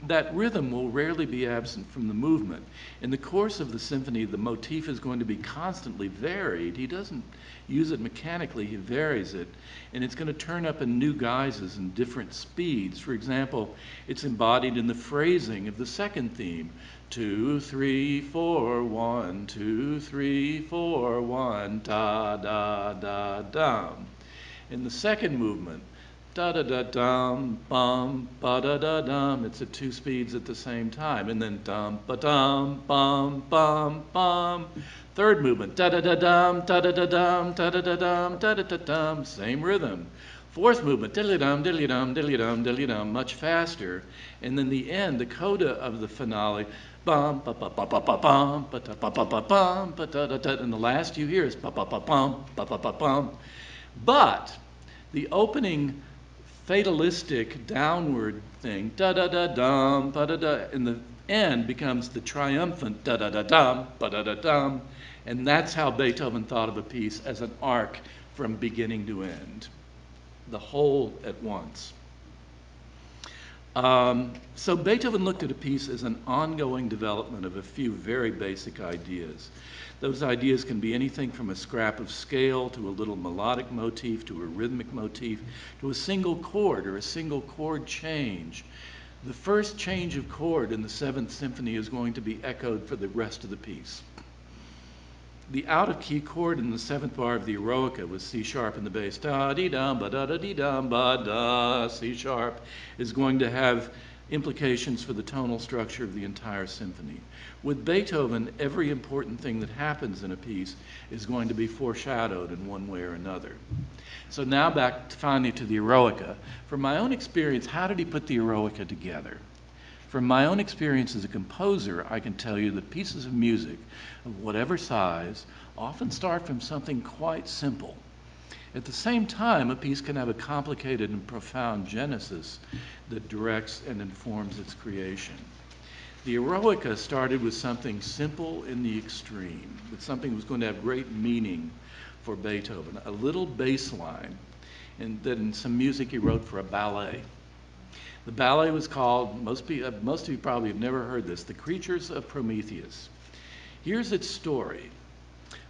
D: That rhythm will rarely be absent from the movement. In the course of the symphony, the motif is going to be constantly varied. He doesn't use it mechanically, he varies it, and it's going to turn up in new guises and different speeds. For example, it's embodied in the phrasing of the second theme. 2, 3, 4, 1, 2, 3, 4, 1, da, da, da, dum. In the second movement, da-da-da-dum, bum, ba-da-da-dum. It's at 2 speeds at the same time. And then dum, ba-dum, bum, bum, bum. Third movement, da-da-da-dum, da-da-da-dum, da-da-da-dum, da-da-da-dum. Same rhythm. Fourth movement, diddly-dum, diddly-dum, diddly-dum, diddly-dum, much faster. And then the end, the coda of the finale, bum, ba-ba-ba-ba-ba-bum, ba-da-ba-ba-ba-bum, ba-da-da-da. And the last you hear is ba-ba-ba-bum, ba-ba-ba-bum. But the opening fatalistic downward thing, da-da-da-dum, ba-da-da, in the end becomes the triumphant da-da-da-dum, ba-da-da-dum, and that's how Beethoven thought of a piece as an arc from beginning to end, the whole at once. So Beethoven looked at a piece as an ongoing development of a few very basic ideas. Those ideas can be anything from a scrap of scale to a little melodic motif to a rhythmic motif to a single chord or a single chord change. The first change of chord in the Seventh Symphony is going to be echoed for the rest of the piece. The out-of-key chord in the 7th bar of the Eroica was C sharp in the bass, da-dee-dum, ba-da-da-dee-dum, ba-da, C sharp, is going to have implications for the tonal structure of the entire symphony. With Beethoven, every important thing that happens in a piece is going to be foreshadowed in one way or another. So now back finally to the Eroica. From my own experience, how did he put the Eroica together? From my own experience as a composer, I can tell you that pieces of music of whatever size often start from something quite simple. At the same time, a piece can have a complicated and profound genesis that directs and informs its creation. The Eroica started with something simple in the extreme, with something that was going to have great meaning for Beethoven, a little bass line, and then some music he wrote for a ballet. The ballet was called, most of you probably have never heard this, The Creatures of Prometheus. Here's its story.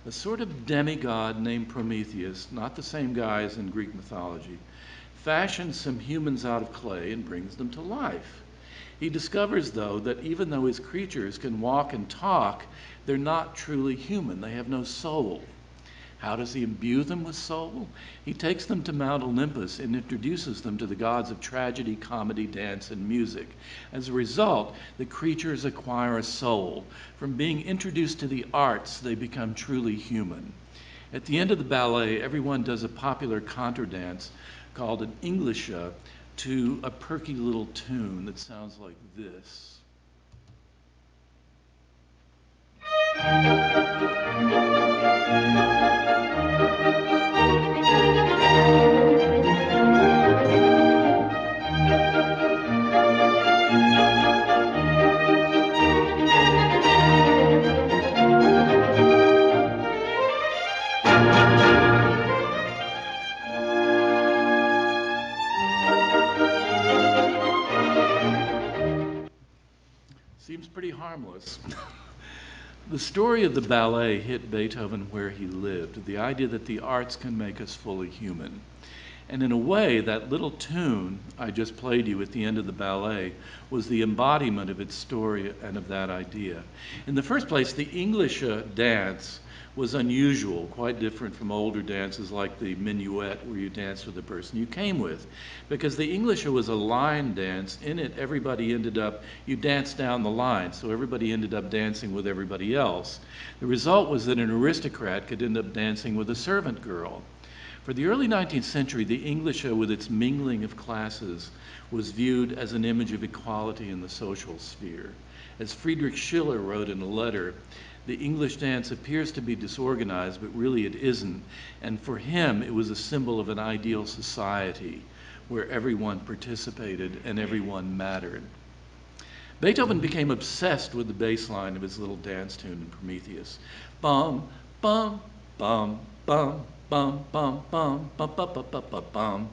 D: A sort of demigod named Prometheus, not the same guy as in Greek mythology, fashions some humans out of clay and brings them to life. He discovers, though, that even though his creatures can walk and talk, they're not truly human. They have no soul. How does he imbue them with soul? He takes them to Mount Olympus and introduces them to the gods of tragedy, comedy, dance, and music. As a result, the creatures acquire a soul. From being introduced to the arts, they become truly human. At the end of the ballet, everyone does a popular contour dance called an Englische to a perky little tune that sounds like this. Seems pretty harmless. The story of the ballet hit Beethoven where he lived, the idea that the arts can make us fully human. And in a way, that little tune I just played you at the end of the ballet was the embodiment of its story and of that idea. In the first place, the English dance was unusual, quite different from older dances like the minuet where you dance with the person you came with. Because the English was a line dance. In it, everybody ended up, you danced down the line, so everybody ended up dancing with everybody else. The result was that an aristocrat could end up dancing with a servant girl. For the early 19th century, the English, with its mingling of classes, was viewed as an image of equality in the social sphere. As Friedrich Schiller wrote in a letter, the English dance appears to be disorganized, but really it isn't. And for him, it was a symbol of an ideal society where everyone participated and everyone mattered. Beethoven became obsessed with the bass line of his little dance tune in Prometheus. Bum, bum, bum, bum, bum, bum, bum, bum, bum, bum, bum, bum, bum.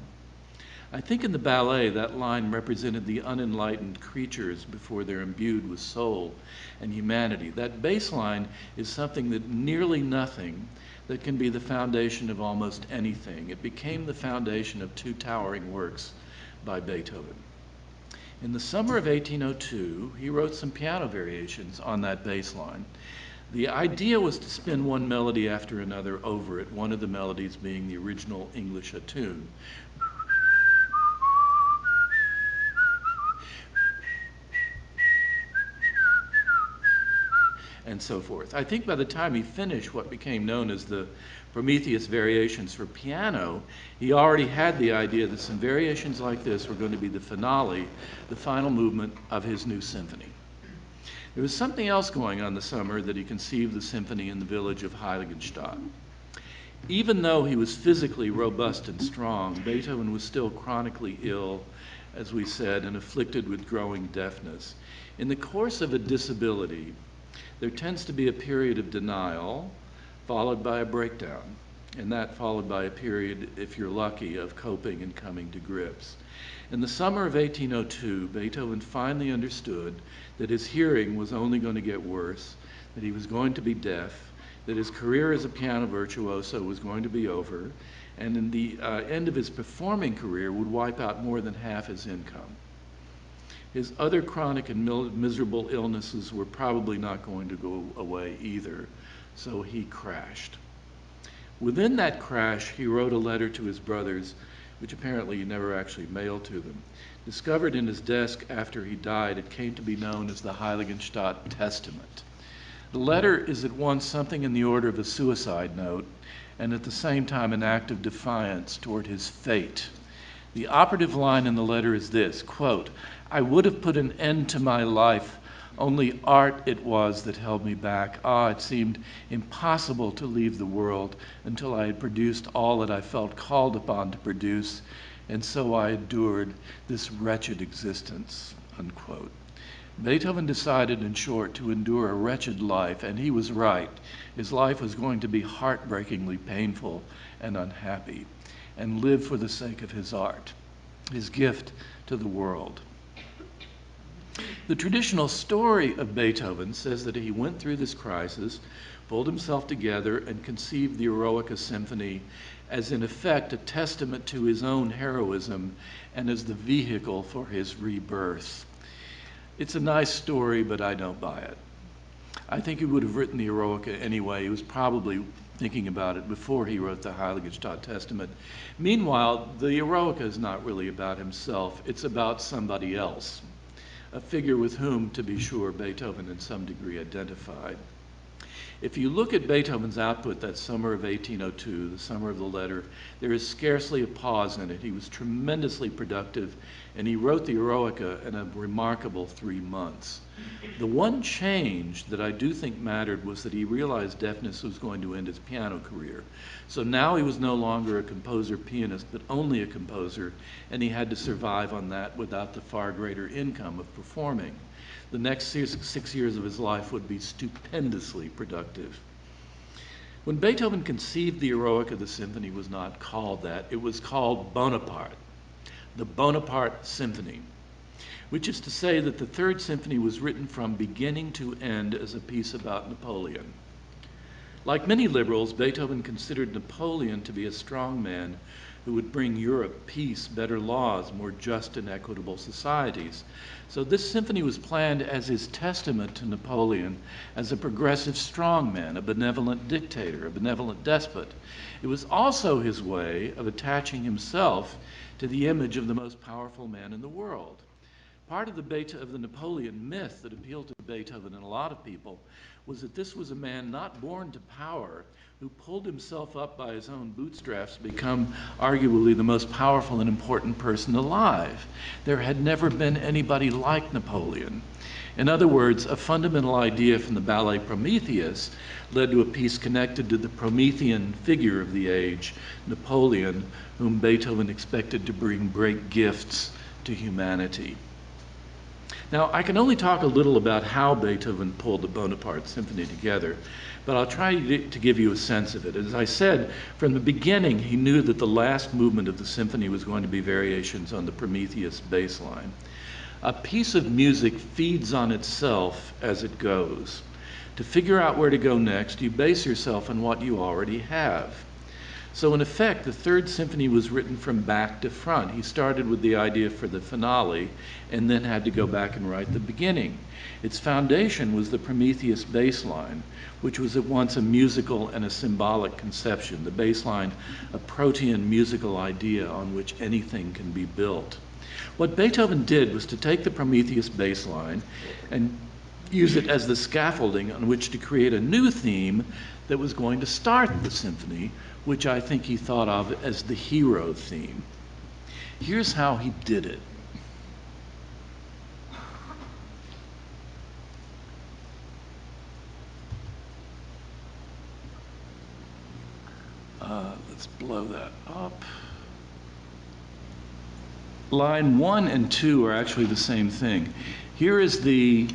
D: I think in the ballet that line represented the unenlightened creatures before they're imbued with soul and humanity. That bass line is something that nearly nothing that can be the foundation of almost anything. It became the foundation of two towering works by Beethoven. In the summer of 1802, he wrote some piano variations on that bass line. The idea was to spin one melody after another over it, one of the melodies being the original English tune. And so forth. I think by the time he finished what became known as the Prometheus variations for piano, he already had the idea that some variations like this were going to be the finale, the final movement of his new symphony. There was something else going on the summer that he conceived the symphony in the village of Heiligenstadt. Even though he was physically robust and strong, Beethoven was still chronically ill, as we said, and afflicted with growing deafness. In the course of a disability, there tends to be a period of denial followed by a breakdown, and that followed by a period, if you're lucky, of coping and coming to grips. In the summer of 1802, Beethoven finally understood that his hearing was only going to get worse, that he was going to be deaf, that his career as a piano virtuoso was going to be over, and in the end of his performing career would wipe out more than half his income. His other chronic and miserable illnesses were probably not going to go away either, so he crashed. Within that crash, he wrote a letter to his brothers, which apparently he never actually mailed to them. Discovered in his desk after he died, it came to be known as the Heiligenstadt Testament. The letter is at once something in the order of a suicide note, and at the same time an act of defiance toward his fate. The operative line in the letter is this, quote, "I would have put an end to my life, only art it was that held me back. Ah, it seemed impossible to leave the world until I had produced all that I felt called upon to produce, and so I endured this wretched existence," unquote. Beethoven decided, in short, to endure a wretched life, and he was right. His life was going to be heartbreakingly painful and unhappy, and live for the sake of his art, his gift to the world. The traditional story of Beethoven says that he went through this crisis, pulled himself together, and conceived the Eroica Symphony as, in effect, a testament to his own heroism and as the vehicle for his rebirth. It's a nice story, but I don't buy it. I think he would have written the Eroica anyway. He was probably thinking about it before he wrote the Heiligenstadt Testament. Meanwhile, the Eroica is not really about himself, it's about somebody else, a figure with whom, to be sure, Beethoven in some degree identified. If you look at Beethoven's output that summer of 1802, the summer of the letter, there is scarcely a pause in it. He was tremendously productive, and he wrote the Eroica in a remarkable 3 months. The one change that I do think mattered was that he realized deafness was going to end his piano career. So now he was no longer a composer-pianist, but only a composer, and he had to survive on that without the far greater income of performing. The next 6 years of his life would be stupendously productive. When Beethoven conceived the Eroica, the symphony was not called that. It was called Bonaparte, the Bonaparte Symphony, which is to say that the Third Symphony was written from beginning to end as a piece about Napoleon. Like many liberals, Beethoven considered Napoleon to be a strong man who would bring Europe peace, better laws, more just and equitable societies. So this symphony was planned as his testament to Napoleon as a progressive strongman, a benevolent dictator, a benevolent despot. It was also his way of attaching himself to the image of the most powerful man in the world. Part of the Napoleon myth that appealed to Beethoven and a lot of people was that this was a man not born to power, who pulled himself up by his own bootstraps to become arguably the most powerful and important person alive. There had never been anybody like Napoleon. In other words, a fundamental idea from the ballet Prometheus led to a piece connected to the Promethean figure of the age, Napoleon, whom Beethoven expected to bring great gifts to humanity. Now, I can only talk a little about how Beethoven pulled the Bonaparte Symphony together, but I'll try to give you a sense of it. As I said, from the beginning, he knew that the last movement of the symphony was going to be variations on the Prometheus bass line. A piece of music feeds on itself as it goes. To figure out where to go next, you base yourself on what you already have. So in effect, the Third Symphony was written from back to front. He started with the idea for the finale and then had to go back and write the beginning. Its foundation was the Prometheus bass line, which was at once a musical and a symbolic conception. The bass line, a protean musical idea on which anything can be built. What Beethoven did was to take the Prometheus bass line and use it as the scaffolding on which to create a new theme that was going to start the symphony, which I think he thought of as the hero theme. Here's how he did it. Let's blow that up. Line 1 and 2 are actually the same thing. Here is the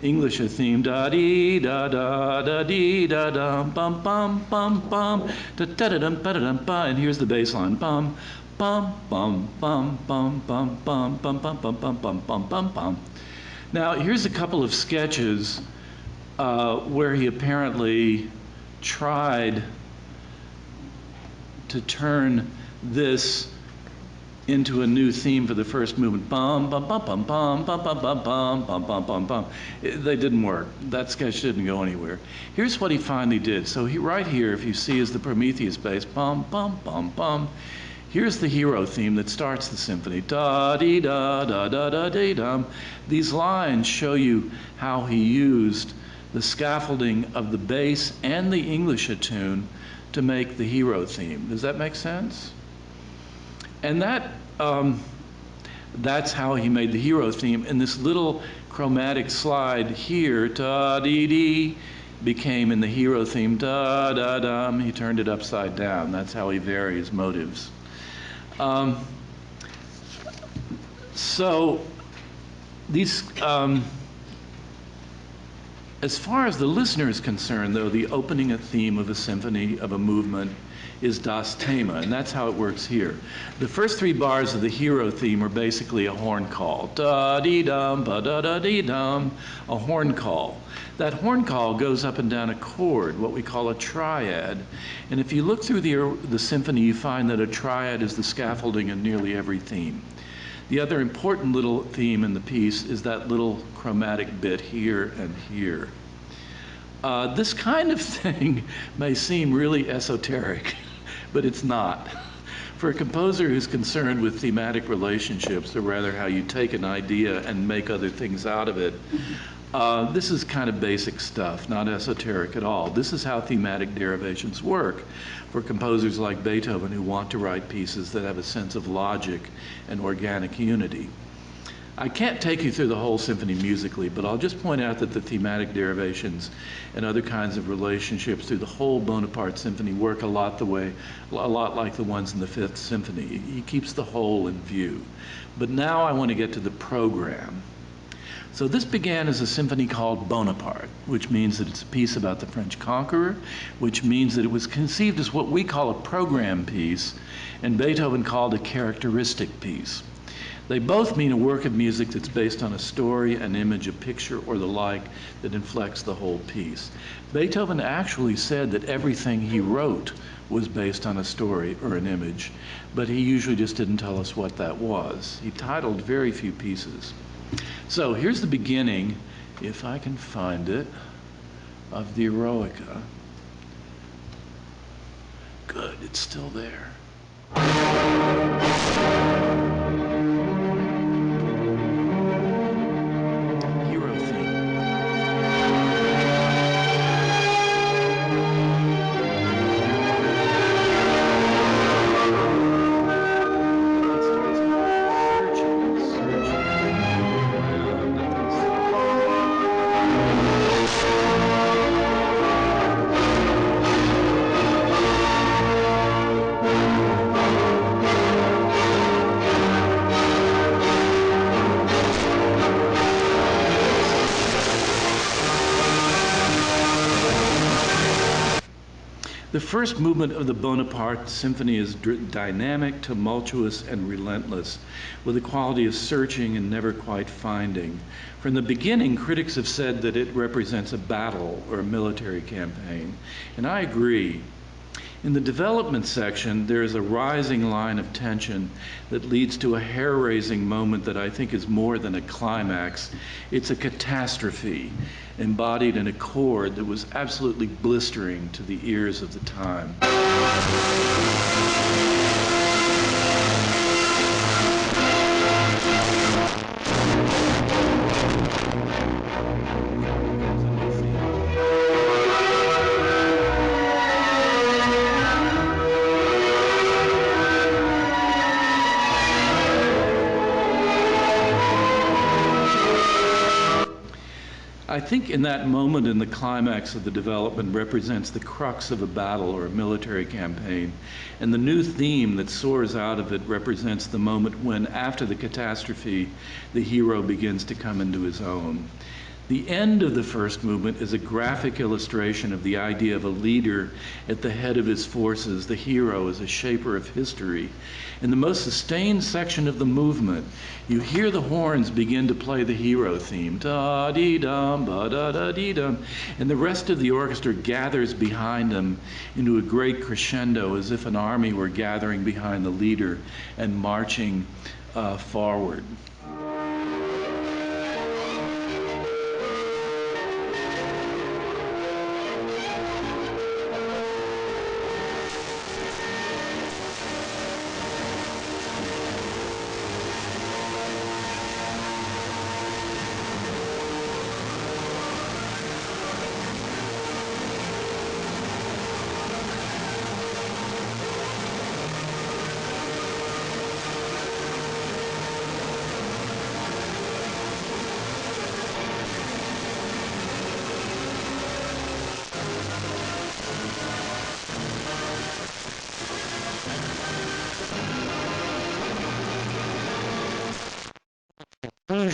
D: English theme, da dee da da da dee da dum bum bum bum bum da da da dum ba da dum ba, and here's the bass line, bum bum bum bum bum bum bum bum bum bum bum bum bum bum bum. Now here's a couple of sketches where he apparently tried to turn this into a new theme for the first movement. Bum bum bum bum bum bum bum bum bum bum bum bum bum. They didn't work. That sketch didn't go anywhere. Here's what he finally did. So right here, if you see, is the Prometheus bass. Bum bum bum bum. Here's the hero theme that starts the symphony. Da dee da da da da dee dum. These lines show you how he used the scaffolding of the bass and the English tune to make the hero theme. Does that make sense? And that's how he made the hero theme. And this little chromatic slide here, da-dee-dee, became in the hero theme, da-da-dum. He turned it upside down. That's how he varies motives. So these, as far as the listener is concerned, though, the opening theme of a symphony, of a movement, is Das Thema, and that's how it works here. The first 3 bars of the hero theme are basically a horn call. Da-dee-dum, ba-da-da-dee-dum, a horn call. That horn call goes up and down a chord, what we call a triad. And if you look through the symphony, you find that a triad is the scaffolding in nearly every theme. The other important little theme in the piece is that little chromatic bit here and here. This kind of thing may seem really esoteric, but it's not. For a composer who's concerned with thematic relationships, or rather how you take an idea and make other things out of it, this is kind of basic stuff, not esoteric at all. This is how thematic derivations work for composers like Beethoven who want to write pieces that have a sense of logic and organic unity. I can't take you through the whole symphony musically, but I'll just point out that the thematic derivations and other kinds of relationships through the whole Bonaparte symphony work a lot like the ones in the Fifth Symphony. He keeps the whole in view. But now I want to get to the program. So this began as a symphony called Bonaparte, which means that it's a piece about the French conqueror, which means that it was conceived as what we call a program piece, and Beethoven called a characteristic piece. They both mean a work of music that's based on a story, an image, a picture, or the like that inflects the whole piece. Beethoven actually said that everything he wrote was based on a story or an image, but he usually just didn't tell us what that was. He titled very few pieces. So here's the beginning, if I can find it, of the Eroica. Good, it's still there. The first movement of the Bonaparte Symphony is dynamic, tumultuous, and relentless, with a quality of searching and never quite finding. From the beginning, critics have said that it represents a battle or a military campaign, and I agree. In the development section, there is a rising line of tension that leads to a hair-raising moment that I think is more than a climax. It's a catastrophe embodied in a chord that was absolutely blistering to the ears of the time. I think in that moment in the climax of the development represents the crux of a battle or a military campaign, and the new theme that soars out of it represents the moment when, after the catastrophe, the hero begins to come into his own. The end of the first movement is a graphic illustration of the idea of a leader at the head of his forces, the hero as a shaper of history. In the most sustained section of the movement, you hear the horns begin to play the hero theme, da-dee-dum, ba-da-da-dee-dum, and the rest of the orchestra gathers behind them into a great crescendo as if an army were gathering behind the leader and marching forward.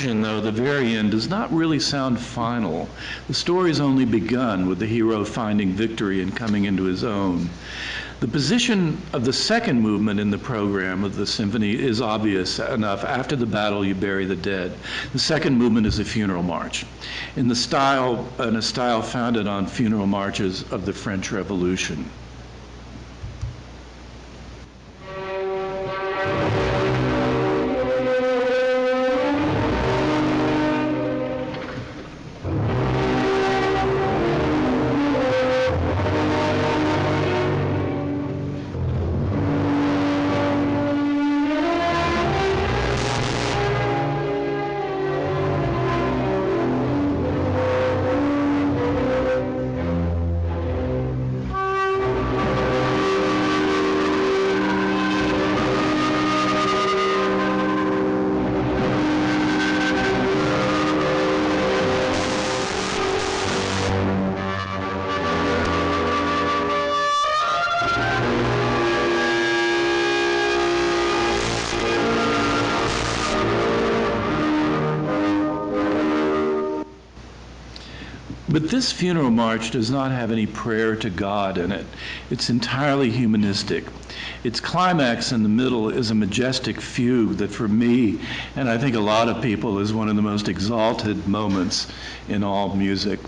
D: Though the very end does not really sound final. The story's only begun with the hero finding victory and coming into his own. The position of the second movement in the program of the symphony is obvious enough. After the battle, you bury the dead. The second movement is a funeral march, in a style founded on funeral marches of the French Revolution. But this funeral march does not have any prayer to God in it. It's entirely humanistic. Its climax in the middle is a majestic fugue that for me, and I think a lot of people, is one of the most exalted moments in all music.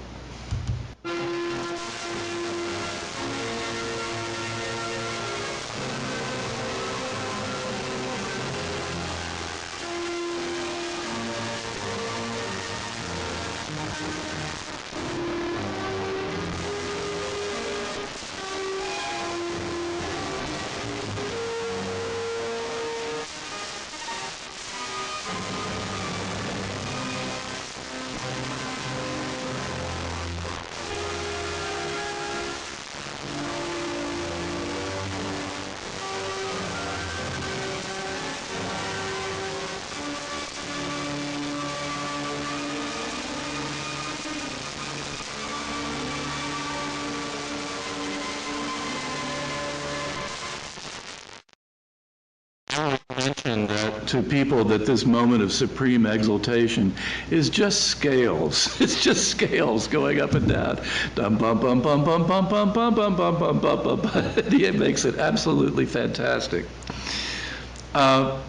D: To people that this moment of supreme exaltation is just scales. It's just scales going up and down. Dum bum bum bum bum bum bum bum bum bum bum bum bum. It makes it absolutely fantastic.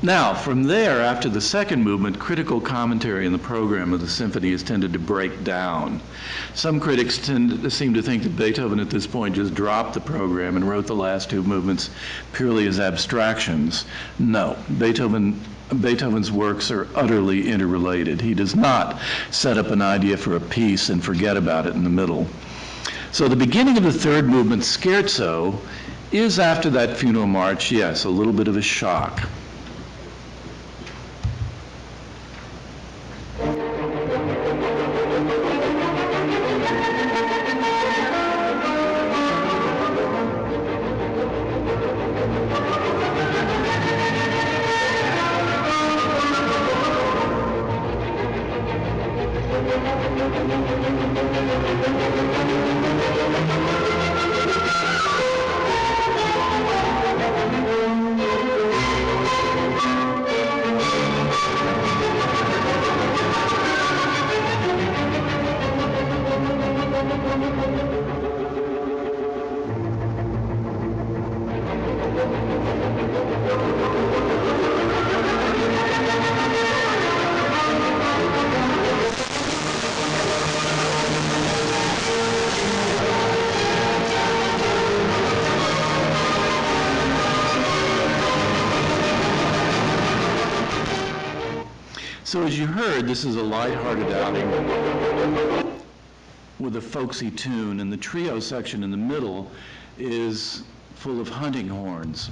D: Now, from there, after the second movement, critical commentary in the program of the symphony has tended to break down. Some critics seem to think that Beethoven at this point just dropped the program and wrote the last two movements purely as abstractions. No, Beethoven's works are utterly interrelated. He does not set up an idea for a piece and forget about it in the middle. So the beginning of the third movement, Scherzo, is after that funeral march, yes, a little bit of a shock. So as you heard, this is a light-hearted outing with a folksy tune, and the trio section in the middle is full of hunting horns.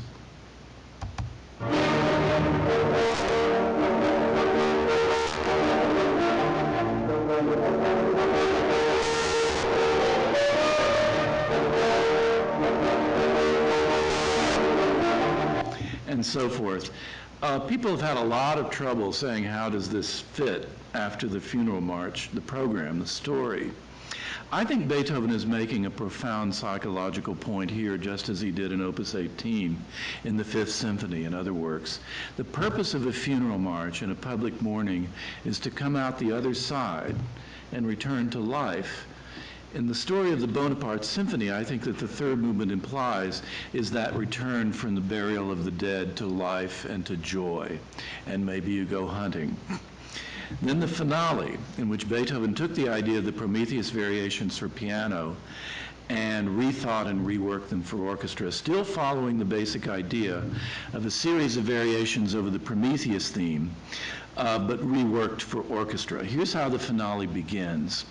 D: And so forth. People have had a lot of trouble saying, how does this fit after the funeral march, the program, the story? I think Beethoven is making a profound psychological point here, just as he did in Opus 18, in the Fifth Symphony and other works. The purpose of a funeral march and a public mourning is to come out the other side and return to life. In the story of the Bonaparte Symphony, I think that the third movement implies is that return from the burial of the dead to life and to joy, and maybe you go hunting. Then the finale, in which Beethoven took the idea of the Prometheus variations for piano and rethought and reworked them for orchestra, still following the basic idea of a series of variations over the Prometheus theme, but reworked for orchestra. Here's how the finale begins.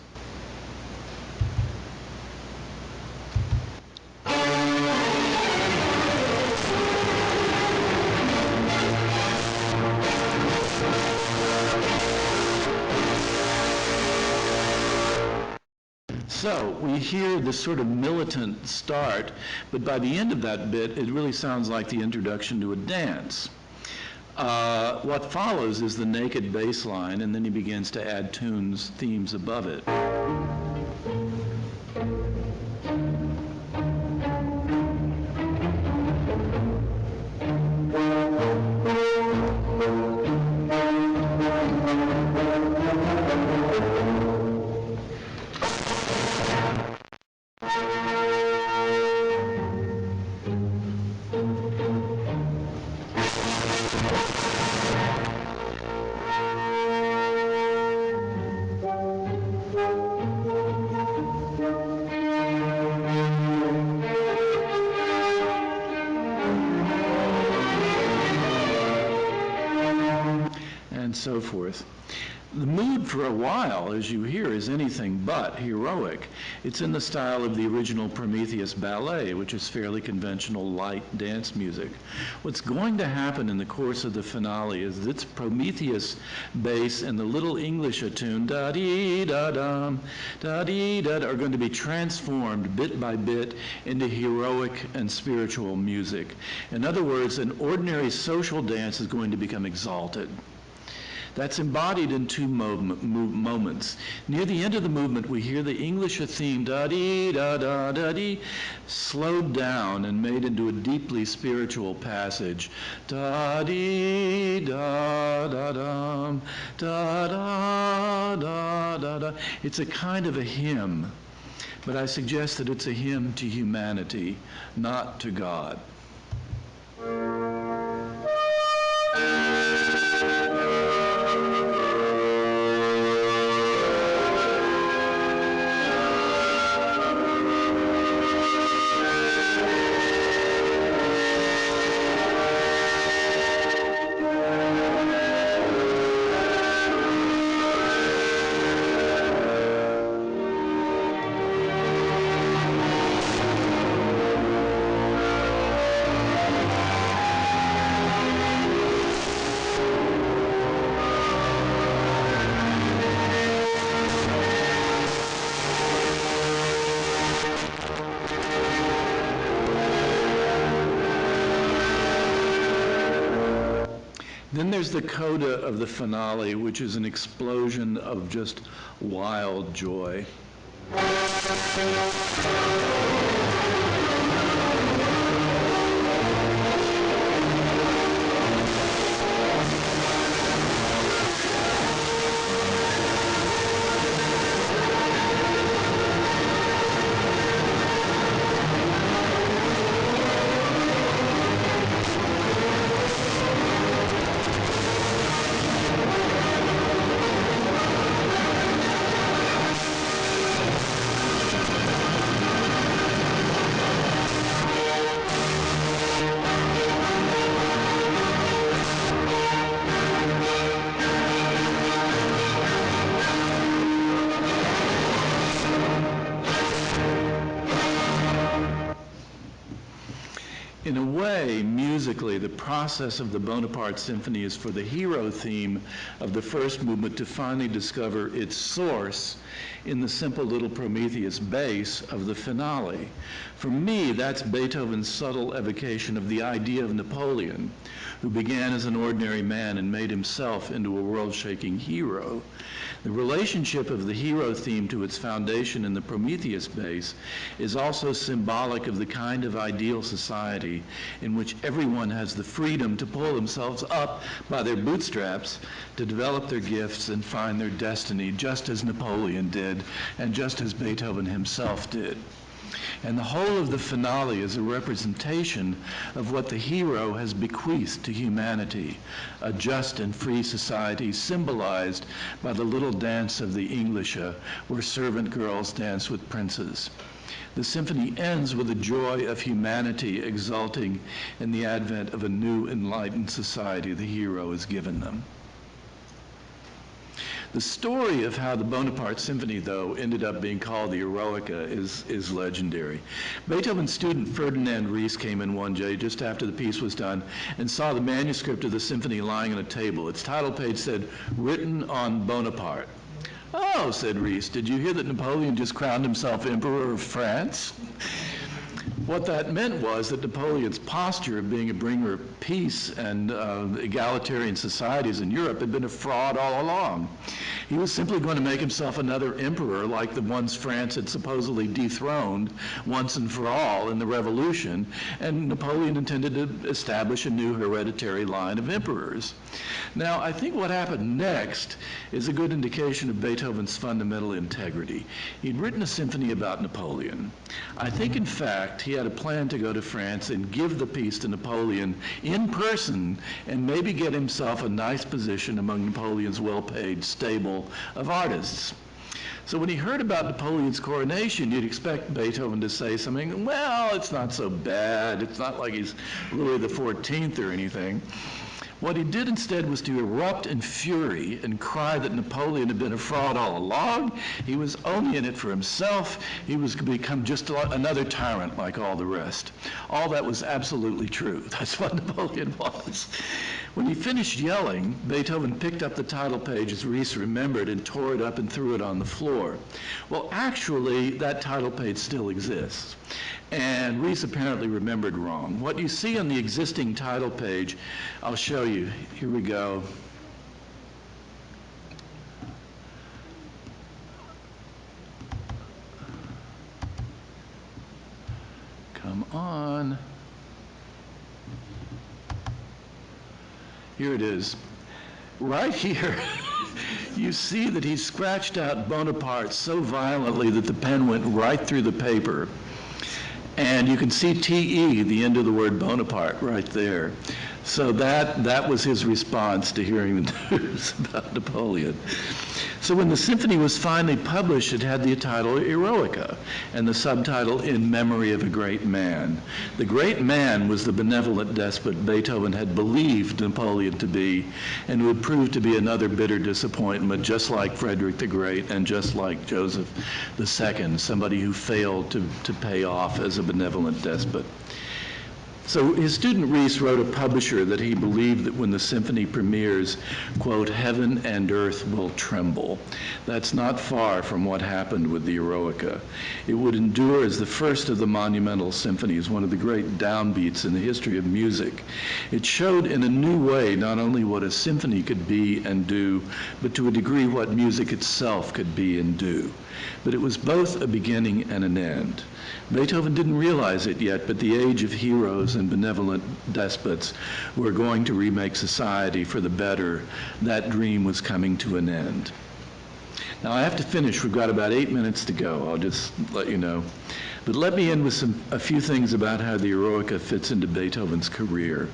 D: So we hear this sort of militant start, but by the end of that bit, it really sounds like the introduction to a dance. What follows is the naked bass line, and then he begins to add themes above it. forth. The mood for a while, as you hear, is anything but heroic. It's in the style of the original Prometheus ballet, which is fairly conventional light dance music. What's going to happen in the course of the finale is its Prometheus bass and the little English tune, da-dee-da-dum, da-dee-da-da, are going to be transformed bit by bit into heroic and spiritual music. In other words, an ordinary social dance is going to become exalted. That's embodied in two moments. Near the end of the movement, we hear the English theme, da-dee-da-da-da-dee, slowed down and made into a deeply spiritual passage. Da-dee-da-da-dum, da-da-da-da-da. It's a kind of a hymn, but I suggest that it's a hymn to humanity, not to God. Then there's the coda of the finale, which is an explosion of just wild joy. In a way, musically, the process of the Bonaparte Symphony is for the hero theme of the first movement to finally discover its source in the simple little Prometheus bass of the finale. For me, that's Beethoven's subtle evocation of the idea of Napoleon, who began as an ordinary man and made himself into a world-shaking hero. The relationship of the hero theme to its foundation in the Prometheus bass is also symbolic of the kind of ideal society in which everyone has the freedom to pull themselves up by their bootstraps to develop their gifts and find their destiny, just as Napoleon did and just as Beethoven himself did. And the whole of the finale is a representation of what the hero has bequeathed to humanity, a just and free society symbolized by the little dance of the Englische, where servant girls dance with princes. The symphony ends with the joy of humanity exulting in the advent of a new enlightened society the hero has given them. The story of how the Bonaparte Symphony, though, ended up being called the Eroica is legendary. Beethoven's student Ferdinand Ries came in one day just after the piece was done and saw the manuscript of the symphony lying on a table. Its title page said, "Written on Bonaparte." "Oh," said Ries, "did you hear that Napoleon just crowned himself Emperor of France?" What that meant was that Napoleon's posture of being a bringer of peace and egalitarian societies in Europe had been a fraud all along. He was simply going to make himself another emperor like the ones France had supposedly dethroned once and for all in the Revolution, and Napoleon intended to establish a new hereditary line of emperors. Now, I think what happened next is a good indication of Beethoven's fundamental integrity. He'd written a symphony about Napoleon. I think, in fact, he had a plan to go to France and give the piece to Napoleon in person and maybe get himself a nice position among Napoleon's well-paid stable of artists. So when he heard about Napoleon's coronation, you'd expect Beethoven to say something, well, it's not so bad. It's not like he's Louis XIV or anything. What he did instead was to erupt in fury and cry that Napoleon had been a fraud all along. He was only in it for himself. He was going to become just another tyrant like all the rest. All that was absolutely true. That's what Napoleon was. When he finished yelling, Beethoven picked up the title page, as Reese remembered, and tore it up and threw it on the floor. Well, actually, that title page still exists. And Reese apparently remembered wrong. What you see on the existing title page, I'll show you. Here we go. Come on. Here it is. Right here, you see that he scratched out Bonaparte so violently that the pen went right through the paper. And you can see T-E, the end of the word Bonaparte, right there. So that was his response to hearing the news about Napoleon. So when the symphony was finally published, it had the title Eroica and the subtitle In Memory of a Great Man. The great man was the benevolent despot Beethoven had believed Napoleon to be, and who would prove to be another bitter disappointment, just like Frederick the Great and just like Joseph II, somebody who failed to pay off as a benevolent despot. So his student Reese wrote a publisher that he believed that when the symphony premieres, quote, heaven and earth will tremble. That's not far from what happened with the Eroica. It would endure as the first of the monumental symphonies, one of the great downbeats in the history of music. It showed in a new way not only what a symphony could be and do, but to a degree what music itself could be and do. But it was both a beginning and an end. Beethoven didn't realize it yet, but the age of heroes and benevolent despots were going to remake society for the better. That dream was coming to an end. Now I have to finish. We've got about 8 minutes to go. I'll just let you know. But let me end with a few things about how the Eroica fits into Beethoven's career.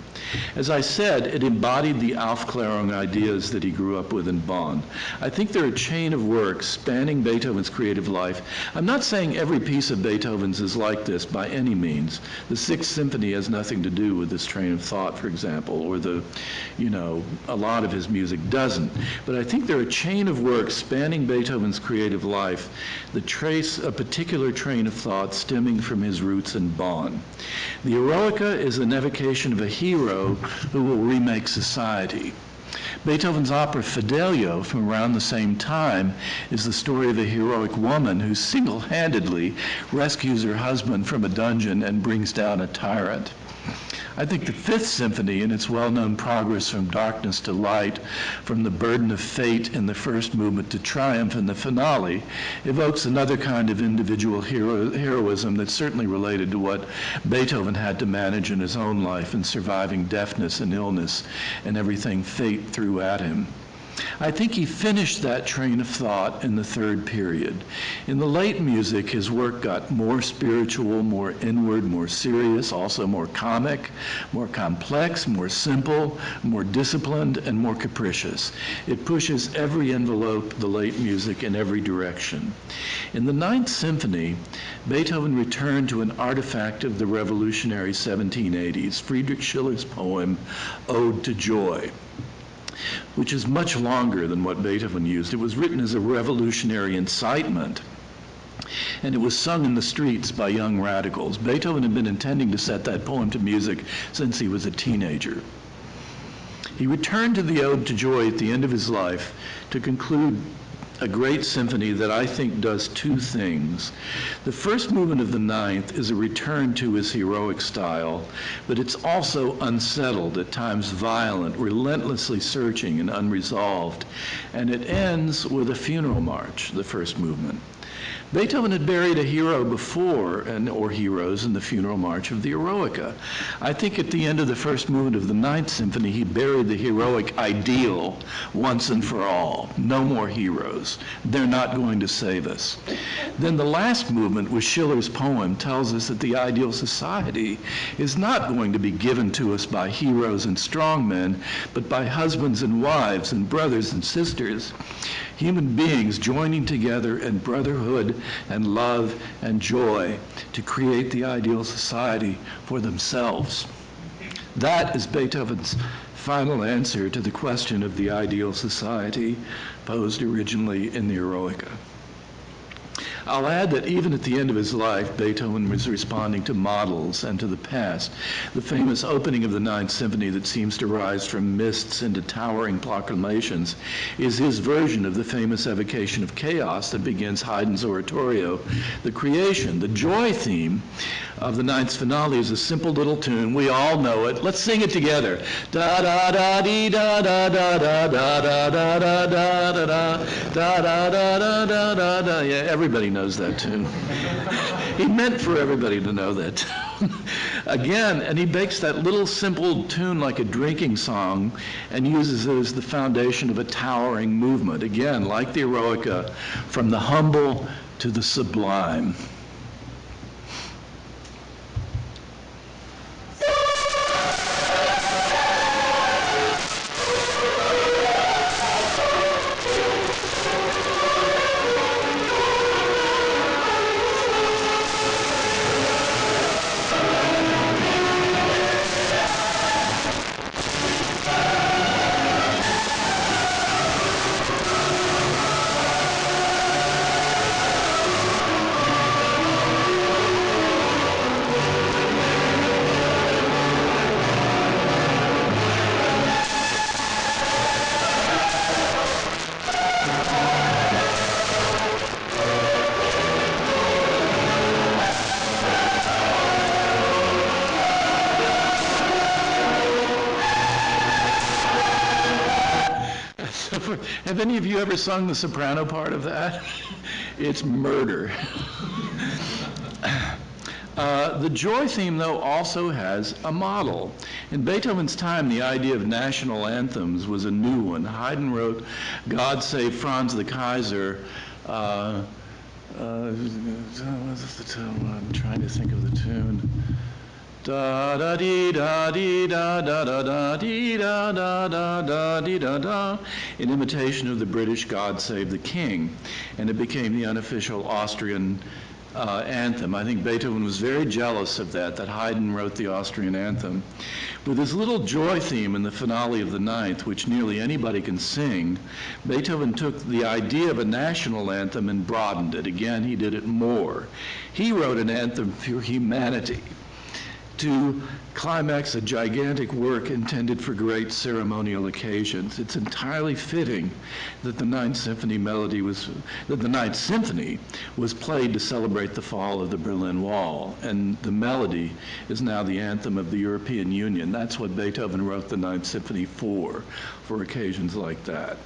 D: As I said, it embodied the Aufklärung ideas that he grew up with in Bonn. I think they're a chain of works spanning Beethoven's creative life. I'm not saying every piece of Beethoven's is like this by any means. The Sixth Symphony has nothing to do with this train of thought, for example, or a lot of his music doesn't. But I think they're a chain of works spanning Beethoven's creative life that trace a particular train of thought stemming from his roots in Bonn. The Eroica is an evocation of a hero who will remake society. Beethoven's opera Fidelio, from around the same time, is the story of a heroic woman who single-handedly rescues her husband from a dungeon and brings down a tyrant. I think the Fifth Symphony, in its well-known progress from darkness to light, from the burden of fate in the first movement to triumph in the finale, evokes another kind of individual heroism that's certainly related to what Beethoven had to manage in his own life in surviving deafness and illness and everything fate threw at him. I think he finished that train of thought in the third period. In the late music, his work got more spiritual, more inward, more serious, also more comic, more complex, more simple, more disciplined, and more capricious. It pushes every envelope, the late music, in every direction. In the Ninth Symphony, Beethoven returned to an artifact of the revolutionary 1780s, Friedrich Schiller's poem, Ode to Joy, which is much longer than what Beethoven used. It was written as a revolutionary incitement, and it was sung in the streets by young radicals. Beethoven had been intending to set that poem to music since he was a teenager. He returned to the Ode to Joy at the end of his life to conclude a great symphony that I think does two things. The first movement of the Ninth is a return to his heroic style, but it's also unsettled, at times violent, relentlessly searching and unresolved. And it ends with a funeral march, the first movement. Beethoven had buried a hero before, or heroes, in the funeral march of the Eroica. I think at the end of the first movement of the Ninth Symphony, he buried the heroic ideal once and for all. No more heroes. They're not going to save us. Then the last movement with Schiller's poem tells us that the ideal society is not going to be given to us by heroes and strongmen, but by husbands and wives and brothers and sisters, human beings joining together in brotherhood and love and joy to create the ideal society for themselves. That is Beethoven's final answer to the question of the ideal society posed originally in the Eroica. I'll add that even at the end of his life, Beethoven was responding to models and to the past. The famous opening of the Ninth Symphony that seems to rise from mists into towering proclamations is his version of the famous evocation of chaos that begins Haydn's oratorio. The creation, the joy theme of the Ninth Finale is a simple little tune. We all know it. Let's sing it together. Da da da dee da da da da da da da da da da da da da da da da. Yeah, everybody knows that tune. He meant for everybody to know that tune. Again, and he makes that little simple tune like a drinking song and uses it as the foundation of a towering movement. Again, like the Eroica, from the humble to the sublime. Have any of you ever sung the soprano part of that? It's murder. The joy theme, though, also has a model. In Beethoven's time, the idea of national anthems was a new one. Haydn wrote God Save Franz the Kaiser. I'm trying to think of the tune. Da da dee da dee da da da da dee da da da da dee da da, in imitation of the British God Save the King, and it became the unofficial Austrian anthem. I think Beethoven was very jealous of that Haydn wrote the Austrian anthem. With his little joy theme in the finale of the Ninth, which nearly anybody can sing, Beethoven took the idea of a national anthem and broadened it. Again, he did it more. He wrote an anthem for humanity to climax a gigantic work intended for great ceremonial occasions. It's entirely fitting that the Ninth Symphony was played to celebrate the fall of the Berlin Wall, and the melody is now the anthem of the European Union. That's what Beethoven wrote the Ninth Symphony for occasions like that.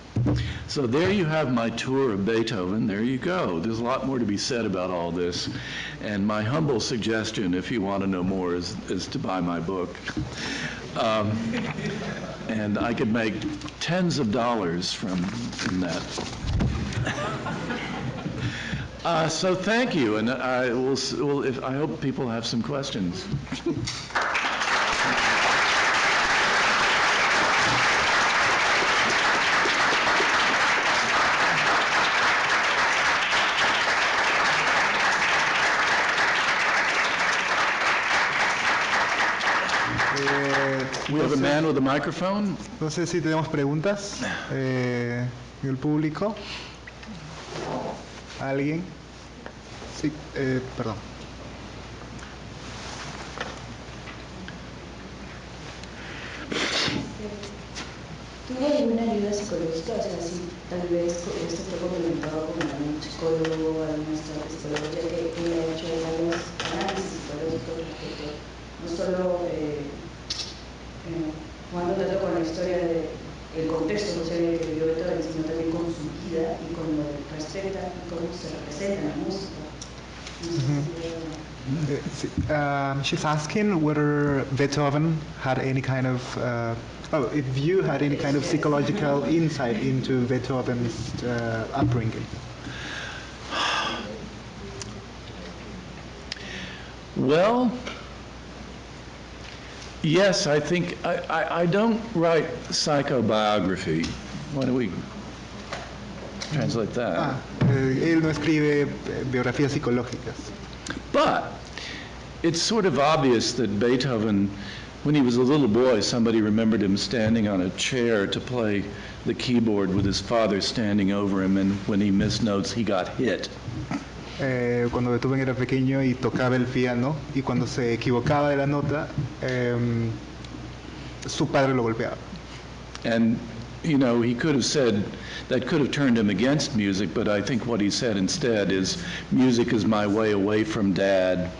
D: So there you have my tour of Beethoven. There you go. There's a lot more to be said about all this. And my humble suggestion, if you want to know more, is to buy my book. And I could make tens of dollars from that. So thank you, and I hope people have some questions. We have a man with a microphone.
B: No sé si tenemos preguntas del público. ¿Alguien? Sí, perdón.
E: ¿Tuvo alguna ayuda psicológica? O sea, si tal vez esto fue complementado con algún psicólogo, algún psicólogo, ya que él ha hecho varios análisis psicológicos respecto, no solo jugando tanto con la historia del contexto social en el que vivió Beethoven, sino también con su vida y con lo que respecta y cómo se representa en la música.
B: She's asking whether Beethoven had any kind of, if you had any kind of psychological insight into Beethoven's upbringing.
D: Well, yes, I think, I don't write psychobiography. Why do we translate that?
B: Él no escribe biografías psicológicas.
D: But it's sort of obvious that Beethoven When he was a little boy, somebody remembered him standing on a chair to play the keyboard with his father standing over him, and when he missed notes, he got hit.
B: Cuando Beethoven era pequeño y tocaba el piano, y cuando se equivocaba de la nota, su padre lo golpeaba.
D: And, you know, he could have said, that could have turned him against music, but I think what he said instead is, music is my way away from Dad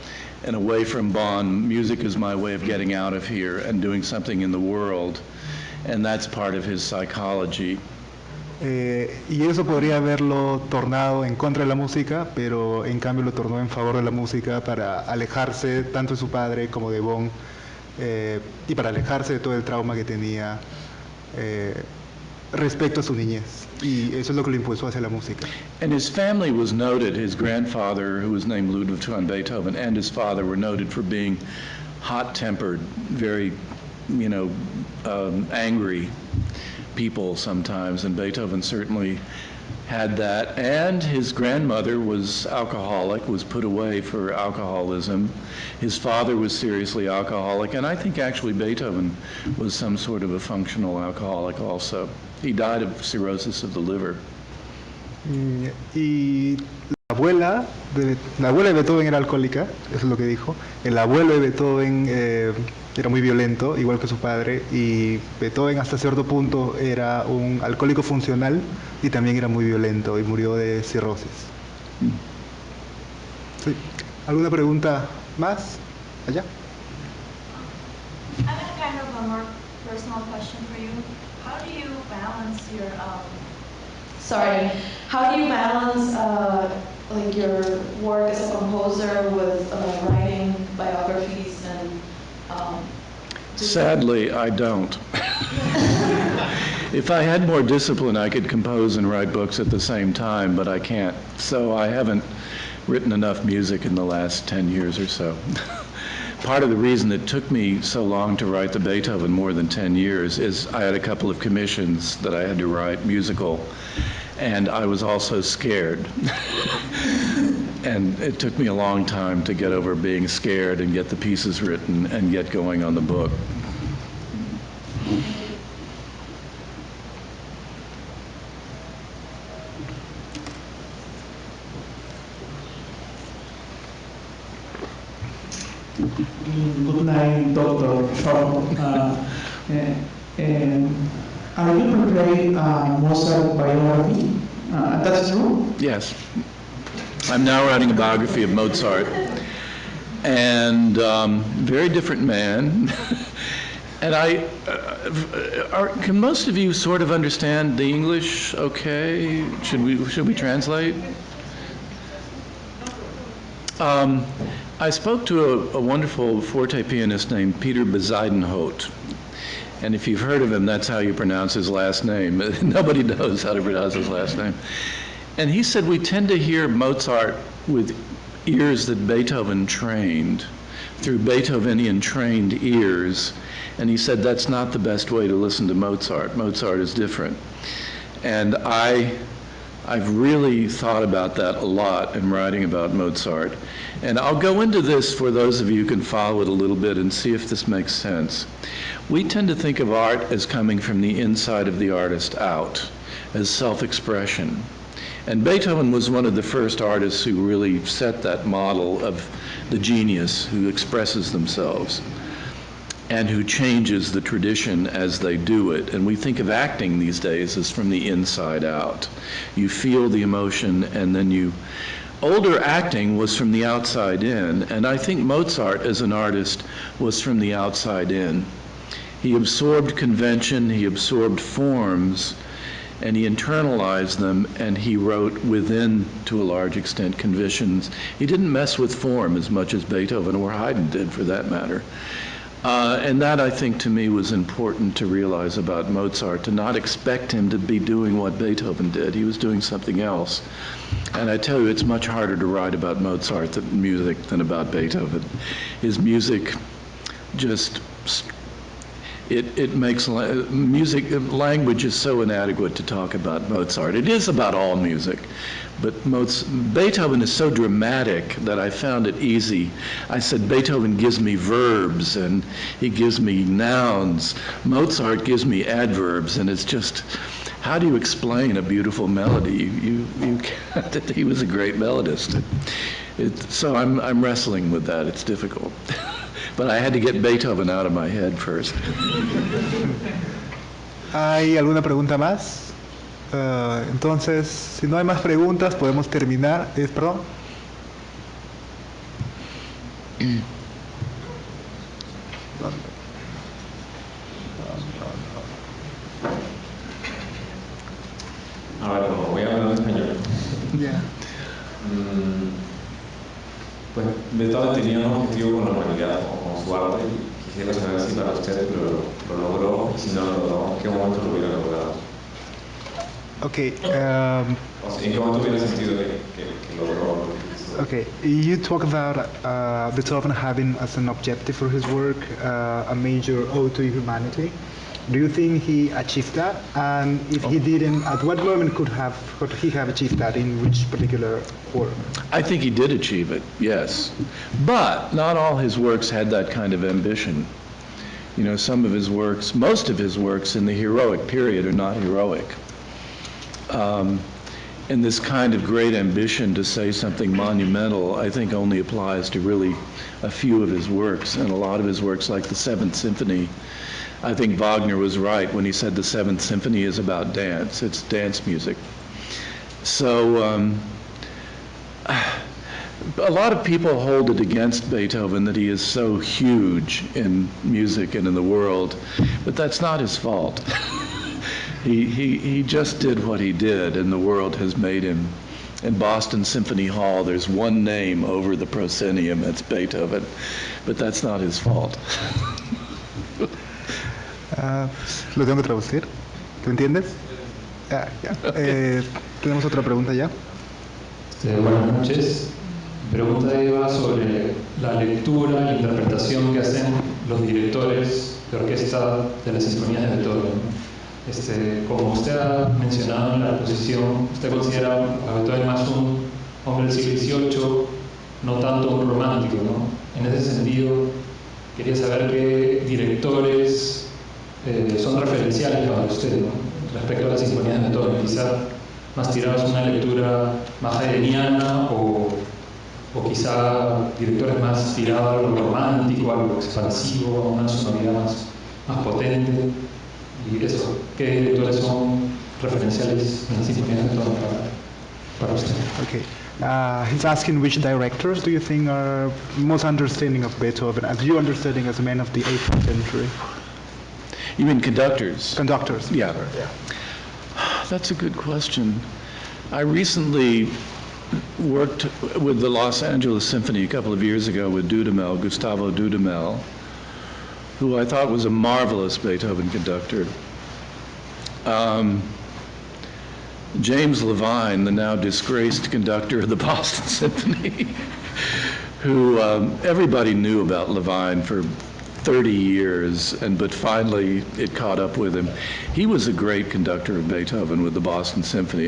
D: and away from Bonn. Music is my way of getting out of here and doing something in the world. And that's part of his psychology.
B: Y eso podría haberlo tornado en contra de la música, pero en cambio lo tornó en favor de la música para alejarse tanto de su padre como de Bonn, y para alejarse de todo el trauma que tenía respecto a su niñez. Y eso es lo que lo impulsó hacia la música.
D: And his family was noted. His grandfather, who was named Ludwig van Beethoven, and his father were noted for being hot-tempered, very, you know, angry people sometimes, and Beethoven certainly had that. And his grandmother was alcoholic, was put away for alcoholism. His father was seriously alcoholic, and I think actually Beethoven was some sort of a functional alcoholic also. He died of cirrhosis of the liver.
B: Y la abuela de Beethoven era alcohólica, eso es lo que dijo. El abuelo de Beethoven era muy violento, igual que su padre, y Beethoven hasta cierto punto era un alcohólico funcional y también era muy violento y murió de cirrosis. Sí. ¿Alguna pregunta más? Allá.
F: I have a kind of a more personal question for you. How do you balance your how do you balance like your work as a composer with writing biographies and
D: Sadly, I don't. If I had more discipline, I could compose and write books at the same time, but I can't. So I haven't written enough music in the last 10 years or so. Part of the reason it took me so long to write the Beethoven, more than 10 years, is I had a couple of commissions that I had to write, musical, and I was also scared. And it took me a long time to get over being scared and get the pieces written and get going on the book.
G: Good night, Dr. Swafford. Are you preparing Mozart biography? That's true?
D: Yes. I'm now writing a biography of Mozart, and very different man. And can most of you sort of understand the English okay? Should we translate? I spoke to a wonderful forte pianist named Peter Bezuidenhout. And if you've heard of him, that's how you pronounce his last name. Nobody knows how to pronounce his last name. And he said we tend to hear Mozart with ears that Beethoven trained, through Beethovenian trained ears. And he said that's not the best way to listen to Mozart. Mozart is different. And I've really thought about that a lot in writing about Mozart. And I'll go into this for those of you who can follow it a little bit and see if this makes sense. We tend to think of art as coming from the inside of the artist out, as self-expression. And Beethoven was one of the first artists who really set that model of the genius who expresses themselves and who changes the tradition as they do it. And we think of acting these days as from the inside out. You feel the emotion and then older acting was from the outside in, and I think Mozart as an artist was from the outside in. He absorbed convention, he absorbed forms, and he internalized them, and he wrote within, to a large extent, conditions. He didn't mess with form as much as Beethoven or Haydn did, for that matter. And that, I think, to me, was important to realize about Mozart, to not expect him to be doing what Beethoven did. He was doing something else. And I tell you, it's much harder to write about Mozart music than about Beethoven. His music just it makes music, language is so inadequate to talk about Mozart. It is about all music, but Beethoven is so dramatic that I found it easy. I said, Beethoven gives me verbs and he gives me nouns. Mozart gives me adverbs, and it's just, how do you explain a beautiful melody? You can't. He was a great melodist. So I'm wrestling with that. It's difficult. But I had to get Beethoven out of my head first.
B: ¿Hay alguna pregunta más? Entonces, si no hay más preguntas, podemos terminar. Perdón.
H: A ver, como voy a hablar en español.
B: Yeah.
H: Pues Beethoven tenía un objetivo con la humanidad, con su arte, y quisiera saber si para usted lo logró, y si no lo logró, ¿en qué momento lo hubiera logrado?
B: Okay.
H: O sea, ¿en qué momento hubiera sentido que logró?
B: Okay. You talk about Beethoven having as an objective for his work a major ode to humanity. Do you think he achieved that? And if he didn't, at what moment could he have achieved that, in which particular work?
D: I think he did achieve it, yes. But not all his works had that kind of ambition. You know, some of his works, most of his works in the heroic period are not heroic. And this kind of great ambition to say something monumental, I think only applies to really a few of his works, and a lot of his works, like the Seventh Symphony. I think Wagner was right when he said the Seventh Symphony is about dance. It's dance music. So a lot of people hold it against Beethoven that he is so huge in music and in the world, but that's not his fault. He just did what he did, and the world has made him. In Boston Symphony Hall, there's one name over the proscenium, that's Beethoven, but that's not his fault.
B: Lo tengo que traducir. ¿Te entiendes? Ya. Tenemos otra pregunta ya.
I: Buenas noches. Mi pregunta iba sobre la lectura e interpretación que hacen los directores de orquesta de las sinfonías de Beethoven. Como usted ha mencionado en la exposición, usted considera a Beethoven más un hombre del siglo XVIII, no tanto un romántico, ¿no? En ese sentido, quería saber qué directores son referenciales para usted, ¿no? Respecto a las sinfonías de Beethoven, quizá más tirados a una lectura más heideggeriana o quizá directores más tirados a lo romántico, a lo expansivo, a una sonoridad más potente. Y eso, ¿qué directores son referenciales en las sinfonías de Beethoven para usted?
B: Okay. He's asking which directors do you think are most understanding of Beethoven, as you understanding as a man of the 18th century?
D: You mean conductors?
B: Conductors.
D: Yeah. That's a good question. I recently worked with the Los Angeles Symphony a couple of years ago with Dudamel, Gustavo Dudamel, who I thought was a marvelous Beethoven conductor. James Levine, the now disgraced conductor of the Boston Symphony, who everybody knew about Levine for 30 years, but finally it caught up with him. He was a great conductor of Beethoven with the Boston Symphony.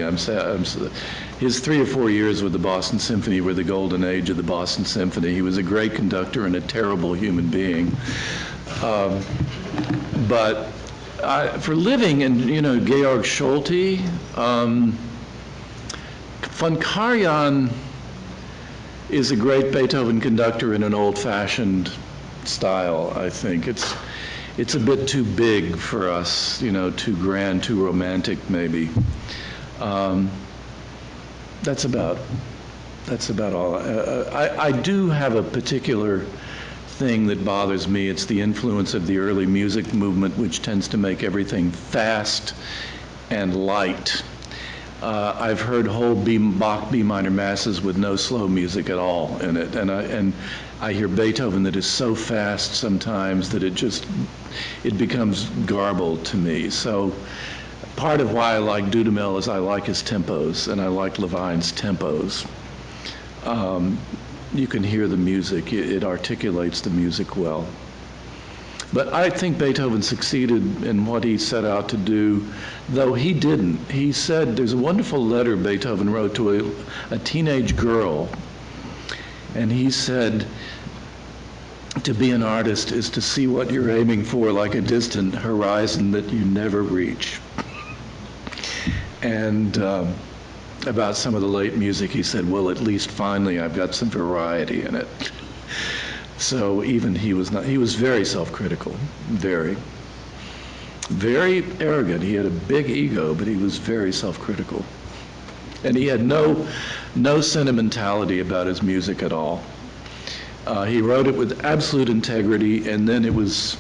D: His 3 or 4 years with the Boston Symphony were the golden age of the Boston Symphony. He was a great conductor and a terrible human being. But for living, and Georg Scholti, von Karajan is a great Beethoven conductor in an old-fashioned style, I think. It's a bit too big for us, too grand, too romantic, maybe. That's about all. I do have a particular thing that bothers me. It's the influence of the early music movement, which tends to make everything fast and light. I've heard whole Bach B minor masses with no slow music at all in it, and I hear Beethoven that is so fast sometimes that it becomes garbled to me. So part of why I like Dudamel is I like his tempos, and I like Levine's tempos. You can hear the music, it articulates the music well. But I think Beethoven succeeded in what he set out to do, though he didn't. He said, there's a wonderful letter Beethoven wrote to a teenage girl, and he said, to be an artist is to see what you're aiming for like a distant horizon that you never reach. And about some of the late music, he said, well, at least finally I've got some variety in it. So even he was very self-critical, very arrogant. He had a big ego, but he was very self-critical. And he had no sentimentality about his music at all. He wrote it with absolute integrity, and then it was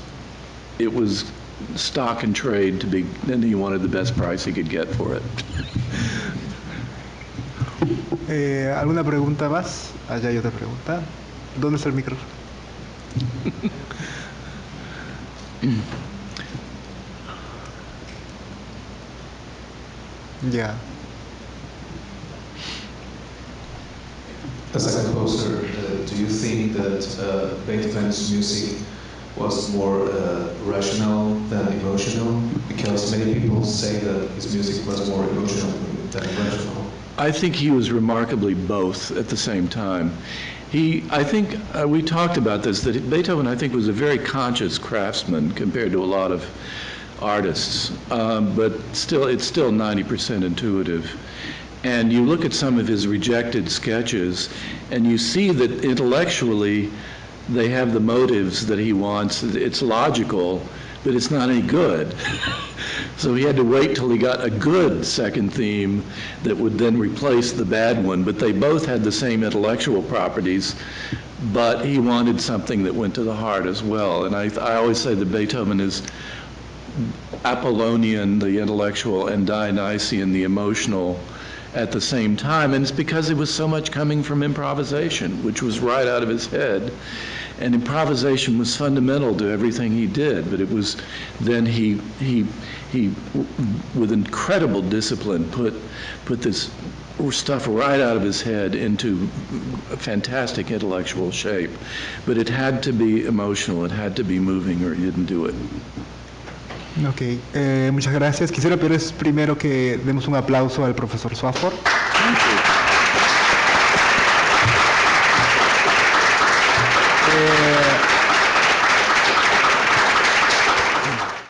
D: stock and trade and he wanted the best price he could get for it.
B: ¿Alguna pregunta más? Allá hay otra pregunta. ¿Dónde está el micrófono? Yeah.
J: As a composer, do you think that Beethoven's music was more rational than emotional? Because many people say that his music was more emotional than rational.
D: I think he was remarkably both at the same time. I think we talked about this, that Beethoven, I think, was a very conscious craftsman compared to a lot of artists, but still, it's still 90% intuitive. And you look at some of his rejected sketches, and you see that intellectually they have the motives that he wants. It's logical, but it's not any good. So he had to wait till he got a good second theme that would then replace the bad one. But they both had the same intellectual properties, but he wanted something that went to the heart as well. And I always say that Beethoven is Apollonian, the intellectual, and Dionysian, the emotional, at the same time. And it's because it was so much coming from improvisation, which was right out of his head. And improvisation was fundamental to everything he did, but it was then he with incredible discipline put this stuff right out of his head into a fantastic intellectual shape. But it had to be emotional, it had to be moving, or he didn't do it.
B: Ok, muchas gracias. Quisiera pedirles primero que demos un aplauso al profesor Swafford.